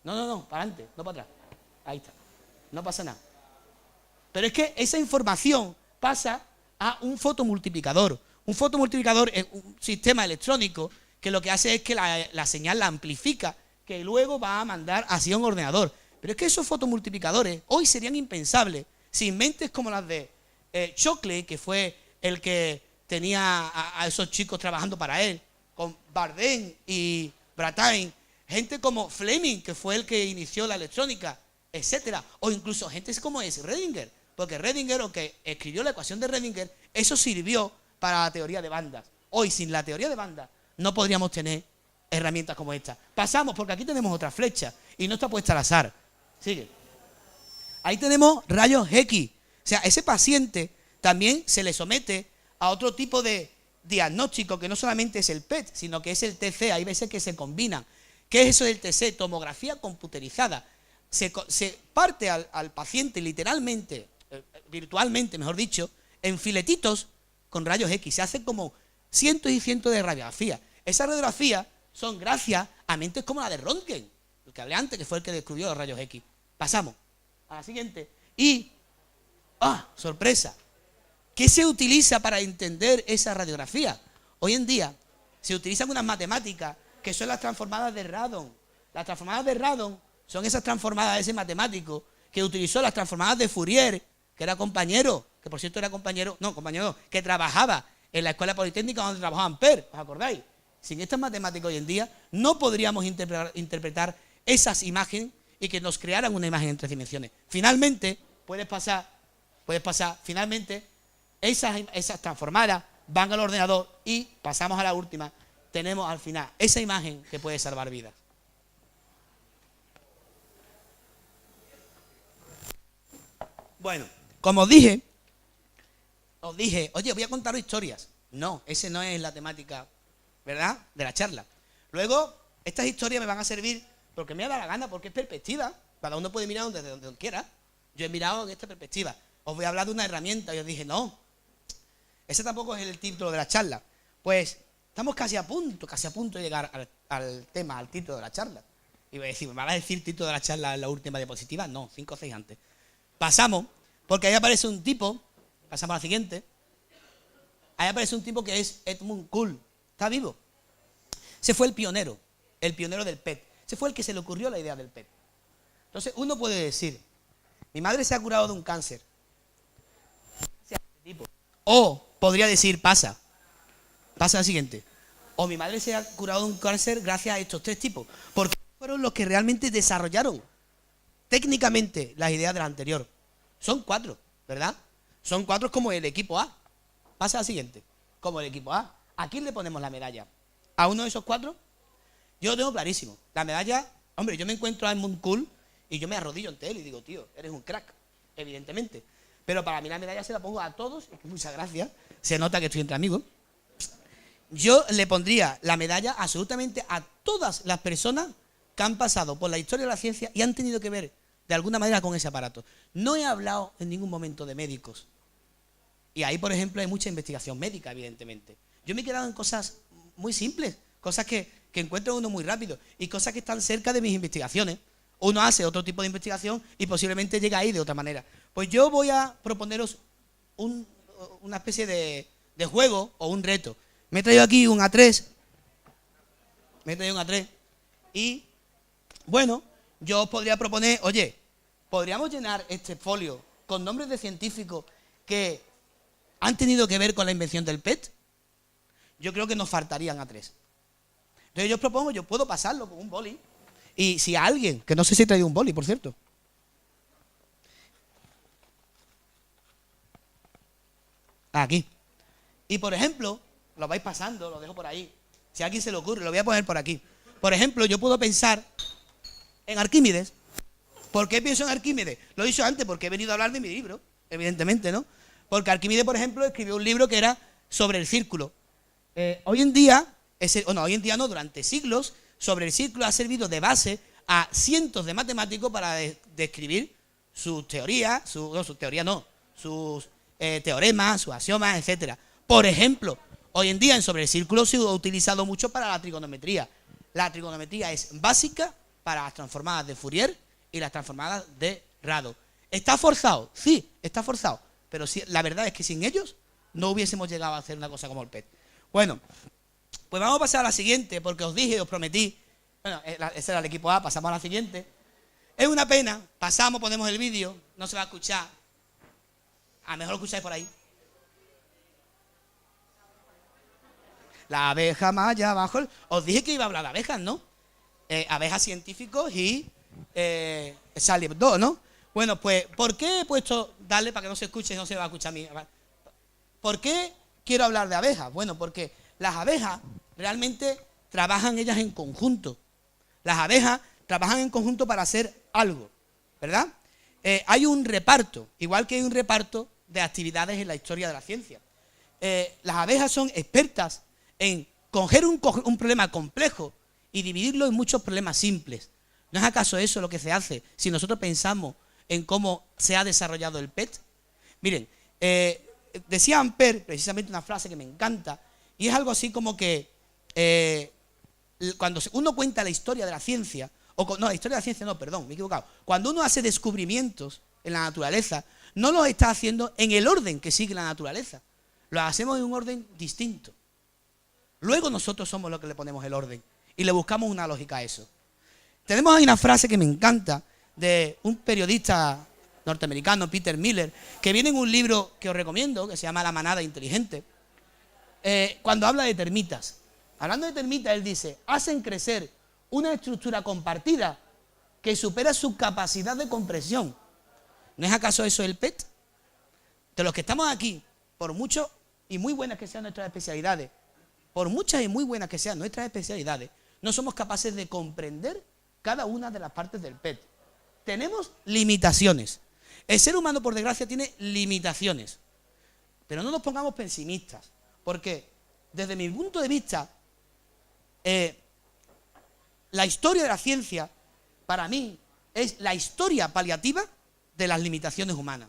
No, para adelante, no para atrás. Ahí está. No pasa nada. Pero es que esa información pasa a un fotomultiplicador. Un fotomultiplicador es un sistema electrónico que lo que hace es que la señal la amplifica, que luego va a mandar hacia un ordenador. Pero es que esos fotomultiplicadores hoy serían impensables sin mentes como las de Shockley, que fue el que tenía a esos chicos trabajando para él, con Bardeen y Brattain, gente como Fleming, que fue el que inició la electrónica, etcétera, o incluso gente como es Redinger, porque Redinger, o que escribió la ecuación de Redinger, eso sirvió para la teoría de bandas. Hoy, sin la teoría de bandas, no podríamos tener herramientas como esta. Pasamos, porque aquí tenemos otra flecha, y no está puesta al azar. Sigue. Ahí tenemos rayos X. O sea, ese paciente también se le somete a otro tipo de diagnóstico que no solamente es el PET, sino que es el TC, hay veces que se combinan. ¿Qué es eso del TC? Tomografía computerizada. Se parte al paciente literalmente, virtualmente, mejor dicho, en filetitos con rayos X. Se hacen como cientos y cientos de radiografías. Esas radiografías son gracias a mentes como la de Röntgen, el que hablé antes, que fue el que descubrió los rayos X. Pasamos a la siguiente. Y, sorpresa, ¿qué se utiliza para entender esa radiografía? Hoy en día se utilizan unas matemáticas que son las transformadas de Radon. Las transformadas de Radon son esas transformadas de ese matemático que utilizó las transformadas de Fourier, que era compañero, que por cierto era compañero, que trabajaba en la Escuela Politécnica donde trabajaba Ampère, ¿os acordáis? Sin estas matemáticas hoy en día no podríamos interpretar esas imágenes y que nos crearan una imagen en 3 dimensiones. Finalmente, finalmente, esas transformadas van al ordenador y pasamos a la última. Tenemos al final esa imagen que puede salvar vidas. Bueno, como os dije, oye, voy a contaros historias. No, esa no es la temática, ¿verdad?, de la charla. Luego, estas historias me van a servir porque me da la gana, porque es perspectiva. Cada uno puede mirar desde donde quiera. Yo he mirado en esta perspectiva. Os voy a hablar de una herramienta y os dije, no, ese tampoco es el título de la charla. Pues estamos casi a punto de llegar al tema, al título de la charla. Y voy a decir, ¿me van a decir título de la charla en la última diapositiva? No, 5 o 6 antes. Pasamos, porque ahí aparece un tipo, pasamos a la siguiente. Ahí aparece un tipo que es Edmund Kuhl. Está vivo. Ese fue el pionero del PET. Ese fue el que se le ocurrió la idea del PET. Entonces uno puede decir, mi madre se ha curado de un cáncer. O podría decir, pasa al siguiente. O mi madre se ha curado de un cáncer gracias a estos 3 tipos. Porque fueron los que realmente desarrollaron técnicamente las ideas del anterior. Son 4, ¿verdad? Son 4 como el equipo A. Pasa al siguiente. Como el equipo A. ¿A quién le ponemos la medalla? ¿A uno de esos 4? Yo lo tengo clarísimo. La medalla, hombre, yo me encuentro a Edmund Kuhl y yo me arrodillo ante él y digo, tío, eres un crack, evidentemente. Pero para mí la medalla se la pongo a todos, muchas gracias, se nota que estoy entre amigos. Yo le pondría la medalla absolutamente a todas las personas que han pasado por la historia de la ciencia y han tenido que ver de alguna manera con ese aparato. No he hablado en ningún momento de médicos. Y ahí, por ejemplo, hay mucha investigación médica, evidentemente. Yo me he quedado en cosas muy simples, cosas que encuentra uno muy rápido y cosas que están cerca de mis investigaciones. Uno hace otro tipo de investigación y posiblemente llega ahí de otra manera. Pues yo voy a proponeros una especie de juego o un reto. Me he traído aquí un A3. Y, bueno, yo os podría proponer, oye, ¿podríamos llenar este folio con nombres de científicos que han tenido que ver con la invención del PET? Yo creo que nos faltarían A3. Entonces yo os propongo, yo puedo pasarlo con un boli. Y si a alguien, que no sé si he traído un boli, por cierto. Aquí. Y por ejemplo, lo vais pasando, lo dejo por ahí. Si a alguien se le ocurre, lo voy a poner por aquí. Por ejemplo, yo puedo pensar en Arquímedes. ¿Por qué pienso en Arquímedes? Lo he dicho antes porque he venido a hablar de mi libro, evidentemente, ¿no? Porque Arquímedes, por ejemplo, escribió un libro que era sobre el círculo. Hoy en día, durante siglos, sobre el círculo ha servido de base a cientos de matemáticos para describir sus teorías, sus teoremas, sus axiomas, etcétera. Por ejemplo, hoy en día sobre el círculo se ha utilizado mucho para la trigonometría. La trigonometría es básica para las transformadas de Fourier y las transformadas de Radon. ¿Está forzado? Sí, está forzado. Pero sí, la verdad es que sin ellos no hubiésemos llegado a hacer una cosa como el PET. Bueno, pues vamos a pasar a la siguiente, porque os dije, os prometí. Bueno, ese era el equipo A, pasamos a la siguiente. Es una pena, pasamos, ponemos el vídeo, no se va a escuchar. A lo mejor lo escucháis por ahí. La abeja maya abajo. Os dije que iba a hablar de abejas, ¿no? Abejas científicos y Charlie Hebdo, ¿no? Bueno, pues, ¿por qué he puesto, darle para que no se escuche, no se va a escuchar a mí? ¿Por qué quiero hablar de abejas? Bueno, porque las abejas realmente trabajan ellas en conjunto. Las abejas trabajan en conjunto para hacer algo, ¿verdad? Hay un reparto, igual que hay un reparto de actividades en la historia de la ciencia. las abejas son expertas en coger un problema complejo y dividirlo en muchos problemas simples. ¿No es acaso eso lo que se hace si nosotros pensamos en cómo se ha desarrollado el PET? Miren, decía Ampère, precisamente una frase que me encanta, y es algo así como que cuando uno cuenta la historia de la ciencia, no, la historia de la ciencia no, perdón, me he equivocado. Cuando uno hace descubrimientos en la naturaleza, no los está haciendo en el orden que sigue la naturaleza. Los hacemos en un orden distinto. Luego nosotros somos los que le ponemos el orden y le buscamos una lógica a eso. Tenemos ahí una frase que me encanta de un periodista norteamericano, Peter Miller, que viene en un libro que os recomiendo, que se llama La manada inteligente, cuando habla de termitas. Hablando de termitas, él dice, hacen crecer una estructura compartida que supera su capacidad de compresión. ¿No es acaso eso el PET? De los que estamos aquí, por mucho y muy buenas que sean nuestras especialidades, por muchas y muy buenas que sean nuestras especialidades, no somos capaces de comprender cada una de las partes del PET. Tenemos limitaciones. El ser humano, por desgracia, tiene limitaciones. Pero no nos pongamos pesimistas, porque desde mi punto de vista, la historia de la ciencia, para mí, es la historia paliativa de las limitaciones humanas.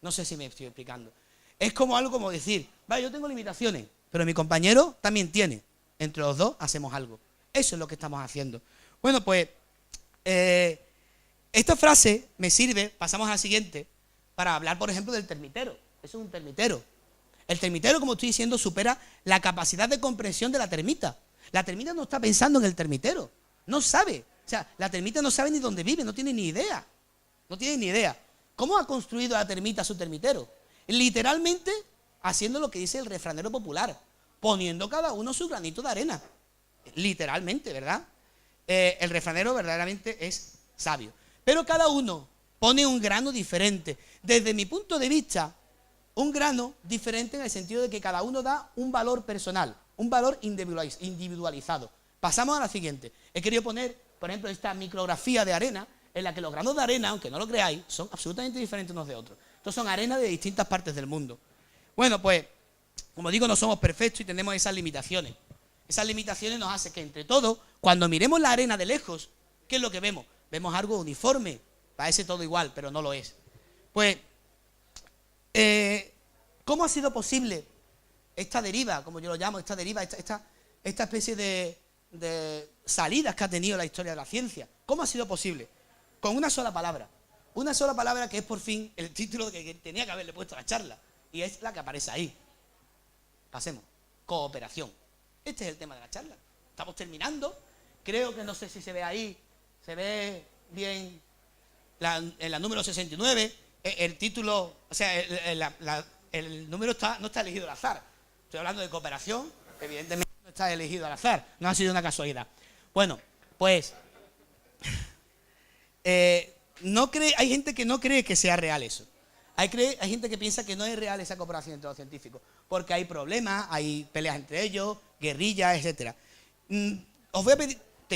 No sé si me estoy explicando. Es como algo como decir, vale, yo tengo limitaciones, pero mi compañero también tiene. Entre los dos hacemos algo. Eso es lo que estamos haciendo. Bueno, pues, esta frase me sirve, pasamos a la siguiente, para hablar, por ejemplo, del termitero. Eso es un termitero. El termitero, como estoy diciendo, supera la capacidad de comprensión de la termita. La termita no está pensando en el termitero. No sabe. O sea, la termita no sabe ni dónde vive, no tiene ni idea. No tiene ni idea. ¿Cómo ha construido la termita su termitero? Literalmente haciendo lo que dice el refranero popular, poniendo cada uno su granito de arena. Literalmente, ¿verdad? El refranero verdaderamente es sabio. Pero cada uno pone un grano diferente. Desde mi punto de vista, un grano diferente en el sentido de que cada uno da un valor personal, un valor individualizado. Pasamos a la siguiente. He querido poner, por ejemplo, esta micrografía de arena, en la que los granos de arena, aunque no lo creáis, son absolutamente diferentes unos de otros. Estos son arenas de distintas partes del mundo. Bueno, pues, como digo, no somos perfectos y tenemos esas limitaciones. Esas limitaciones nos hacen que, entre todos, cuando miremos la arena de lejos, ¿qué es lo que vemos? Vemos algo uniforme, parece todo igual, pero no lo es. Pues, ¿cómo ha sido posible esta deriva, como yo lo llamo, esta deriva, esta especie de salidas que ha tenido la historia de la ciencia? ¿Cómo ha sido posible? Con una sola palabra que es por fin el título que tenía que haberle puesto a la charla, y es la que aparece ahí. Pasemos. Cooperación. Este es el tema de la charla. Estamos terminando. Creo que no sé si se ve ahí, se ve bien en la número 69, el título, o sea, el número no está elegido al azar. Estoy hablando de cooperación, evidentemente no está elegido al azar, no ha sido una casualidad. Bueno, pues hay gente que no cree que sea real eso. Hay gente que piensa que no es real esa cooperación entre los científicos, porque hay problemas, hay peleas entre ellos, guerrillas, etcétera. Te voy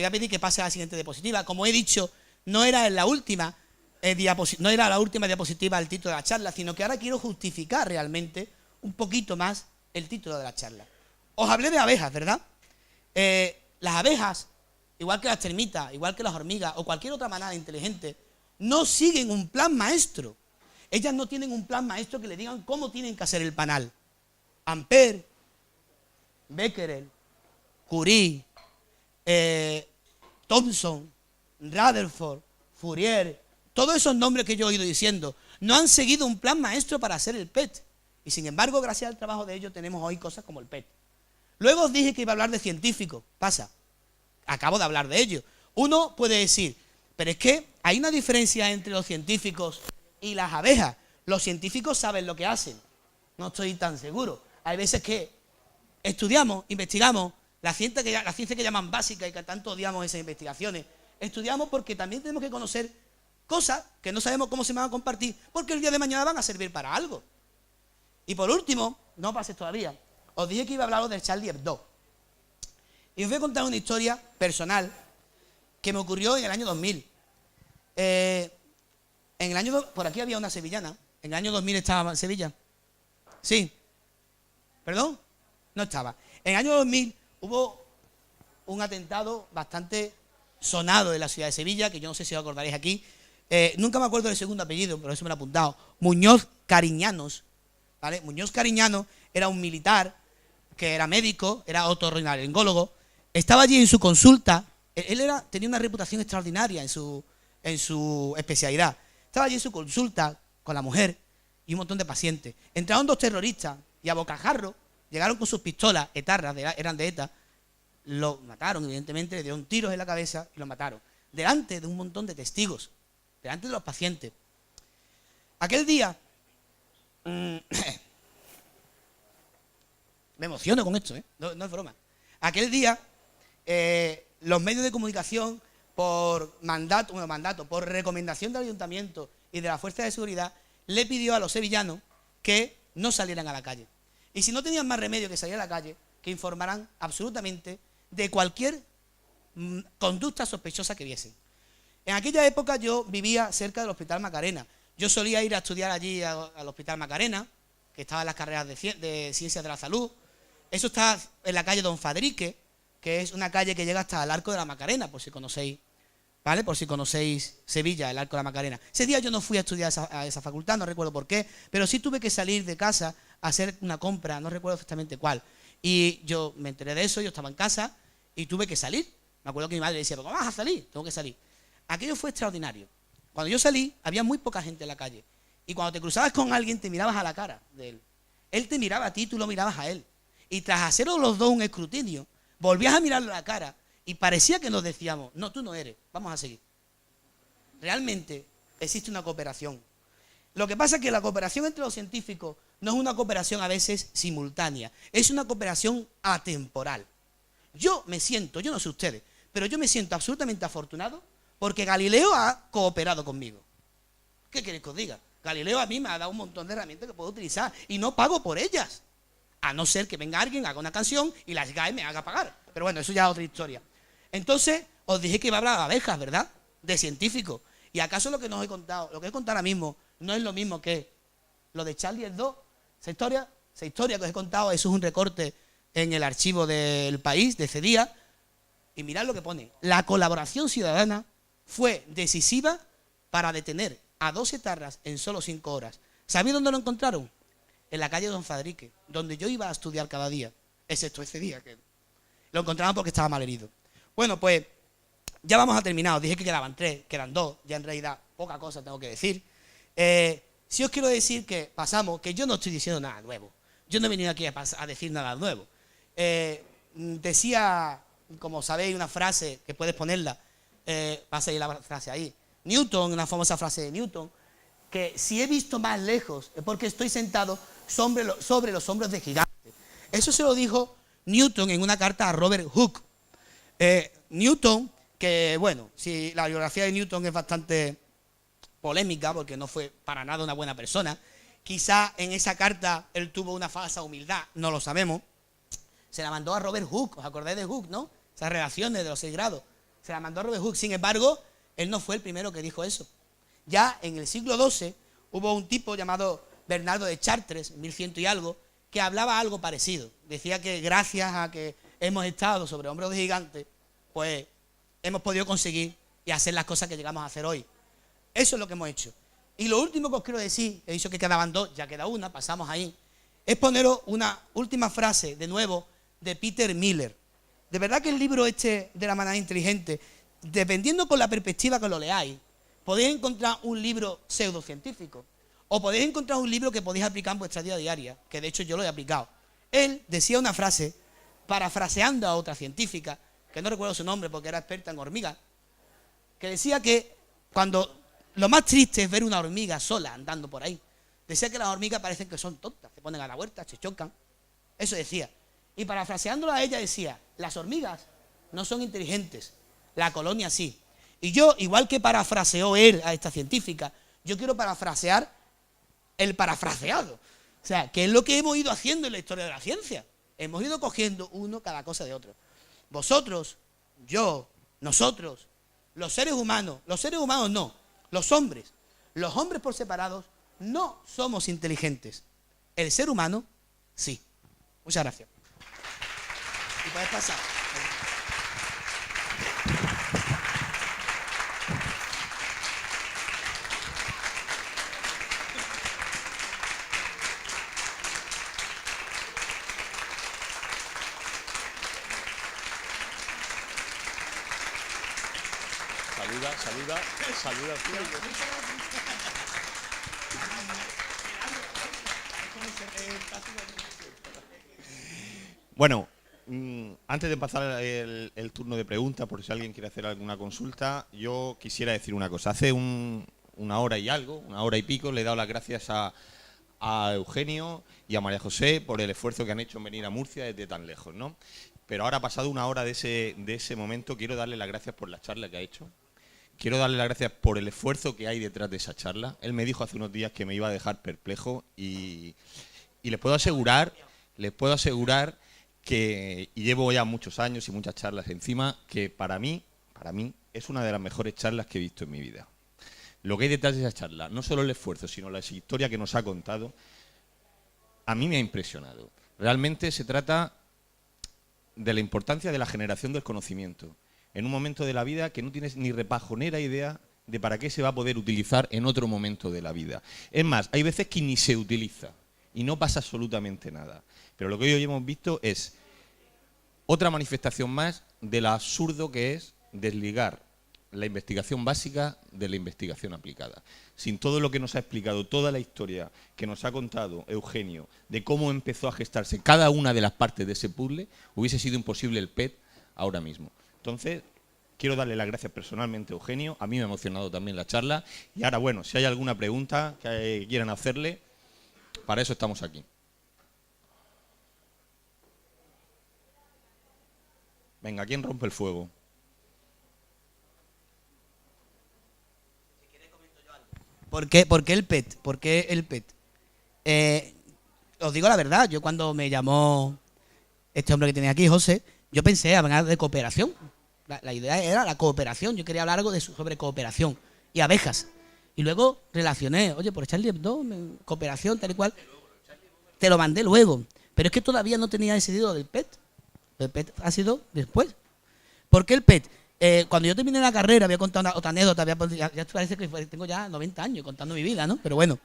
a pedir que pase a la siguiente diapositiva. Como he dicho, no era la última diapositiva el título de la charla, sino que ahora quiero justificar realmente un poquito más el título de la charla. Os hablé de abejas, ¿verdad? Las abejas, igual que las termitas, igual que las hormigas o cualquier otra manada inteligente, no siguen un plan maestro. Ellas no tienen un plan maestro que le digan cómo tienen que hacer el panal. Ampère, Becquerel, Curie, Thomson, Rutherford, Fourier, todos esos nombres que yo he ido diciendo, no han seguido un plan maestro para hacer el PET. Y sin embargo, gracias al trabajo de ellos, tenemos hoy cosas como el PET. Luego os dije que iba a hablar de científicos. Pasa, acabo de hablar de ello. Uno puede decir, pero es que hay una diferencia entre los científicos y las abejas. Los científicos saben lo que hacen. No estoy tan seguro. Hay veces que estudiamos, investigamos, la ciencia que llaman básica y que tanto odiamos esas investigaciones, estudiamos porque también tenemos que conocer cosas que no sabemos cómo se van a compartir, porque el día de mañana van a servir para algo. Y por último, no pases todavía, os dije que iba a hablaros de Charlie Hebdo. Y os voy a contar una historia personal que me ocurrió en el año 2000. Por aquí había una sevillana. En el año 2000 estaba en Sevilla. Sí. ¿Perdón? No estaba. En el año 2000 hubo un atentado bastante sonado en la ciudad de Sevilla, que yo no sé si os acordaréis aquí. Nunca me acuerdo del segundo apellido, pero eso me lo he apuntado. Muñoz Cariñanos, ¿vale? Muñoz Cariñanos era un militar que era médico, era otorrinolaringólogo, estaba allí en su consulta. Tenía una reputación extraordinaria en su especialidad. Estaba allí en su consulta con la mujer y un montón de pacientes. Entraron dos terroristas y a bocajarro llegaron con sus pistolas, etarras, eran de ETA, lo mataron, evidentemente, le dieron tiros en la cabeza y lo mataron. Delante de un montón de testigos, delante de los pacientes. Aquel día, me emociono con esto, no es broma. Aquel día, los medios de comunicación, por por recomendación del ayuntamiento y de la fuerza de seguridad, le pidió a los sevillanos que no salieran a la calle. Y si no tenían más remedio que salir a la calle, que informaran absolutamente de cualquier conducta sospechosa que viesen. En aquella época yo vivía cerca del Hospital Macarena. Yo solía ir a estudiar allí al Hospital Macarena, que estaba en las carreras de Ciencias de la Salud. Eso está en la calle Don Fadrique, que es una calle que llega hasta el Arco de la Macarena, por si conocéis, ¿vale? Por si conocéis Sevilla, el Arco de la Macarena. Ese día yo no fui a estudiar a esa facultad, no recuerdo por qué, pero sí tuve que salir de casa a hacer una compra, no recuerdo exactamente cuál. Y yo me enteré de eso, yo estaba en casa y tuve que salir. Me acuerdo que mi madre decía, ¿pero cómo vas a salir? Tengo que salir. Aquello fue extraordinario. Cuando yo salí, había muy poca gente en la calle. Y cuando te cruzabas con alguien, te mirabas a la cara de él. Él te miraba a ti, tú lo mirabas a él. Y tras haceros los dos un escrutinio, volvías a mirarle a la cara y parecía que nos decíamos, no, tú no eres, vamos a seguir. Realmente existe una cooperación. Lo que pasa es que la cooperación entre los científicos no es una cooperación a veces simultánea, es una cooperación atemporal. Yo no sé ustedes, pero yo me siento absolutamente afortunado porque Galileo ha cooperado conmigo. ¿Qué queréis que os diga? Galileo a mí me ha dado un montón de herramientas que puedo utilizar y no pago por ellas. A no ser que venga alguien, haga una canción y la SGAE me haga pagar. Pero bueno, eso ya es otra historia. Entonces, os dije que iba a hablar de abejas, ¿verdad? De científicos. ¿Y acaso lo que os he contado, lo que he contado ahora mismo, no es lo mismo que lo de Charlie Hebdo? Esa historia que os he contado, eso es un recorte en el archivo del País de ese día. Y mirad lo que pone. La colaboración ciudadana fue decisiva para detener a 2 etarras en solo 5 horas. ¿Sabéis dónde lo encontraron? En la calle Don Fadrique, donde yo iba a estudiar cada día, excepto ese día, que lo encontraban porque estaba mal herido. Bueno, pues ya vamos a terminar. Os dije que quedaban 3, quedan 2, ya en realidad poca cosa tengo que decir. Si os quiero decir que que yo no estoy diciendo nada nuevo. Yo no he venido aquí a decir nada nuevo. Decía, como sabéis, una frase que puedes ponerla, va a salir la frase ahí. Newton, una famosa frase de Newton, que si he visto más lejos es porque estoy sentado sobre los hombros de gigantes. Eso se lo dijo Newton en una carta a Robert Hooke. Newton, que bueno, si la biografía de Newton es bastante polémica porque no fue para nada una buena persona, quizá en esa carta él tuvo una falsa humildad, no lo sabemos. Se la mandó a Robert Hooke, ¿os acordáis de Hooke, no? Esas relaciones de los 6 grados. Se la mandó a Robert Hooke, sin embargo, él no fue el primero que dijo eso. Ya en el siglo XII hubo un tipo llamado Bernardo de Chartres, 1100 y algo, que hablaba algo parecido. Decía que gracias a que hemos estado sobre hombros de gigantes, pues hemos podido conseguir y hacer las cosas que llegamos a hacer hoy. Eso es lo que hemos hecho. Y lo último que os quiero decir, he dicho que quedaban 2, ya queda una, pasamos ahí, es poneros una última frase, de nuevo, de Peter Miller. De verdad que el libro este de la manada inteligente, dependiendo con la perspectiva que lo leáis, podéis encontrar un libro pseudocientífico o podéis encontrar un libro que podéis aplicar en vuestra vida diaria, que de hecho yo lo he aplicado. Él decía una frase, parafraseando a otra científica, que no recuerdo su nombre porque era experta en hormigas, que decía que cuando lo más triste es ver una hormiga sola andando por ahí. Decía que las hormigas parecen que son tontas, se ponen a la vuelta, se chocan. Eso decía. Y parafraseándola a ella decía, las hormigas no son inteligentes, la colonia sí. Y yo, igual que parafraseó él a esta científica, yo quiero parafrasear el parafraseado. O sea, ¿qué es lo que hemos ido haciendo en la historia de la ciencia? Hemos ido cogiendo uno cada cosa de otro. Vosotros, yo, nosotros, los seres humanos no, los hombres por separados no somos inteligentes. El ser humano, sí. Muchas gracias. Y puedes pasar. Saluda. Bueno, antes de pasar el turno de preguntas, por si alguien quiere hacer alguna consulta, yo quisiera decir una cosa. Hace una hora y algo, una hora y pico, le he dado las gracias a Eugenio y a María José por el esfuerzo que han hecho en venir a Murcia desde tan lejos, ¿no? Pero ahora, pasado una hora de ese momento, quiero darle las gracias por la charla que ha hecho. Quiero darle las gracias por el esfuerzo que hay detrás de esa charla. Él me dijo hace unos días que me iba a dejar perplejo y les puedo asegurar que, y llevo ya muchos años y muchas charlas encima, que para mí es una de las mejores charlas que he visto en mi vida. Lo que hay detrás de esa charla, no solo el esfuerzo, sino la historia que nos ha contado, a mí me ha impresionado. Realmente se trata de la importancia de la generación del conocimiento en un momento de la vida que no tienes ni repajonera idea de para qué se va a poder utilizar en otro momento de la vida. Es más, hay veces que ni se utiliza y no pasa absolutamente nada. Pero lo que hoy hemos visto es otra manifestación más de lo absurdo que es desligar la investigación básica de la investigación aplicada. Sin todo lo que nos ha explicado, toda la historia que nos ha contado Eugenio de cómo empezó a gestarse cada una de las partes de ese puzzle, hubiese sido imposible el PET ahora mismo. Entonces, quiero darle las gracias personalmente a Eugenio. A mí me ha emocionado también la charla. Y ahora, bueno, si hay alguna pregunta que quieran hacerle, para eso estamos aquí. Venga, ¿quién rompe el fuego? ¿Por qué el PET? ¿Por qué el PET? Os digo la verdad, yo cuando me llamó este hombre que tenía aquí, José, yo pensé hablar de cooperación. La idea era la cooperación. Yo quería hablar algo sobre cooperación y abejas. Y luego relacioné, oye, por Charlie Hebdo, cooperación, tal y cual. Te lo mandé luego. Pero es que todavía no tenía decidido del PET. El PET ha sido después. ¿Por qué el PET? Cuando yo terminé la carrera, había contado otra anécdota, ya parece que tengo ya 90 años contando mi vida, ¿no? Pero bueno,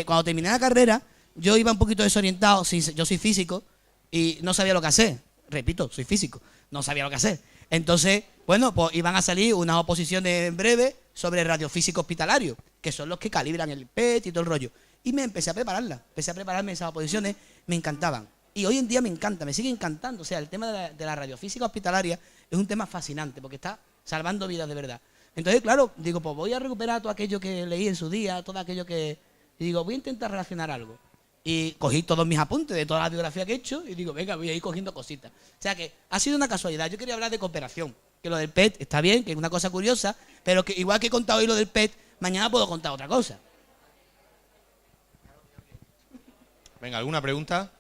cuando terminé la carrera, yo iba un poquito desorientado. Yo soy físico y no sabía lo que hacer. Repito, soy físico, no sabía lo que hacer. Entonces, bueno, pues iban a salir unas oposiciones en breve sobre radiofísico hospitalario, que son los que calibran el PET y todo el rollo. Y me empecé a prepararlas, empecé a prepararme esas oposiciones, me encantaban. Y hoy en día me encanta, me sigue encantando. O sea, el tema de la radiofísica hospitalaria es un tema fascinante porque está salvando vidas de verdad. Entonces, claro, digo, pues voy a recuperar todo aquello que leí en su día, todo aquello que... Y digo, voy a intentar relacionar algo. Y cogí todos mis apuntes de toda la biografía que he hecho y digo, venga, voy a ir cogiendo cositas. O sea que ha sido una casualidad. Yo quería hablar de cooperación, que lo del PET está bien, que es una cosa curiosa, pero que igual que he contado hoy lo del PET, mañana puedo contar otra cosa. Venga, ¿alguna pregunta?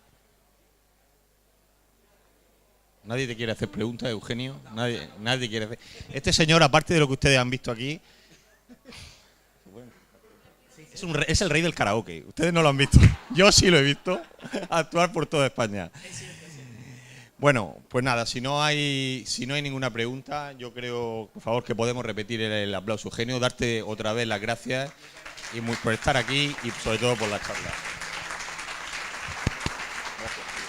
Nadie te quiere hacer preguntas, Eugenio. Nadie quiere hacer. Este señor, aparte de lo que ustedes han visto aquí, es el rey del karaoke. Ustedes no lo han visto. Yo sí lo he visto actuar por toda España. Bueno, pues nada, si no hay ninguna pregunta, yo creo, por favor, que podemos repetir el aplauso, Eugenio, darte otra vez las gracias por estar aquí y sobre todo por la charla. Gracias.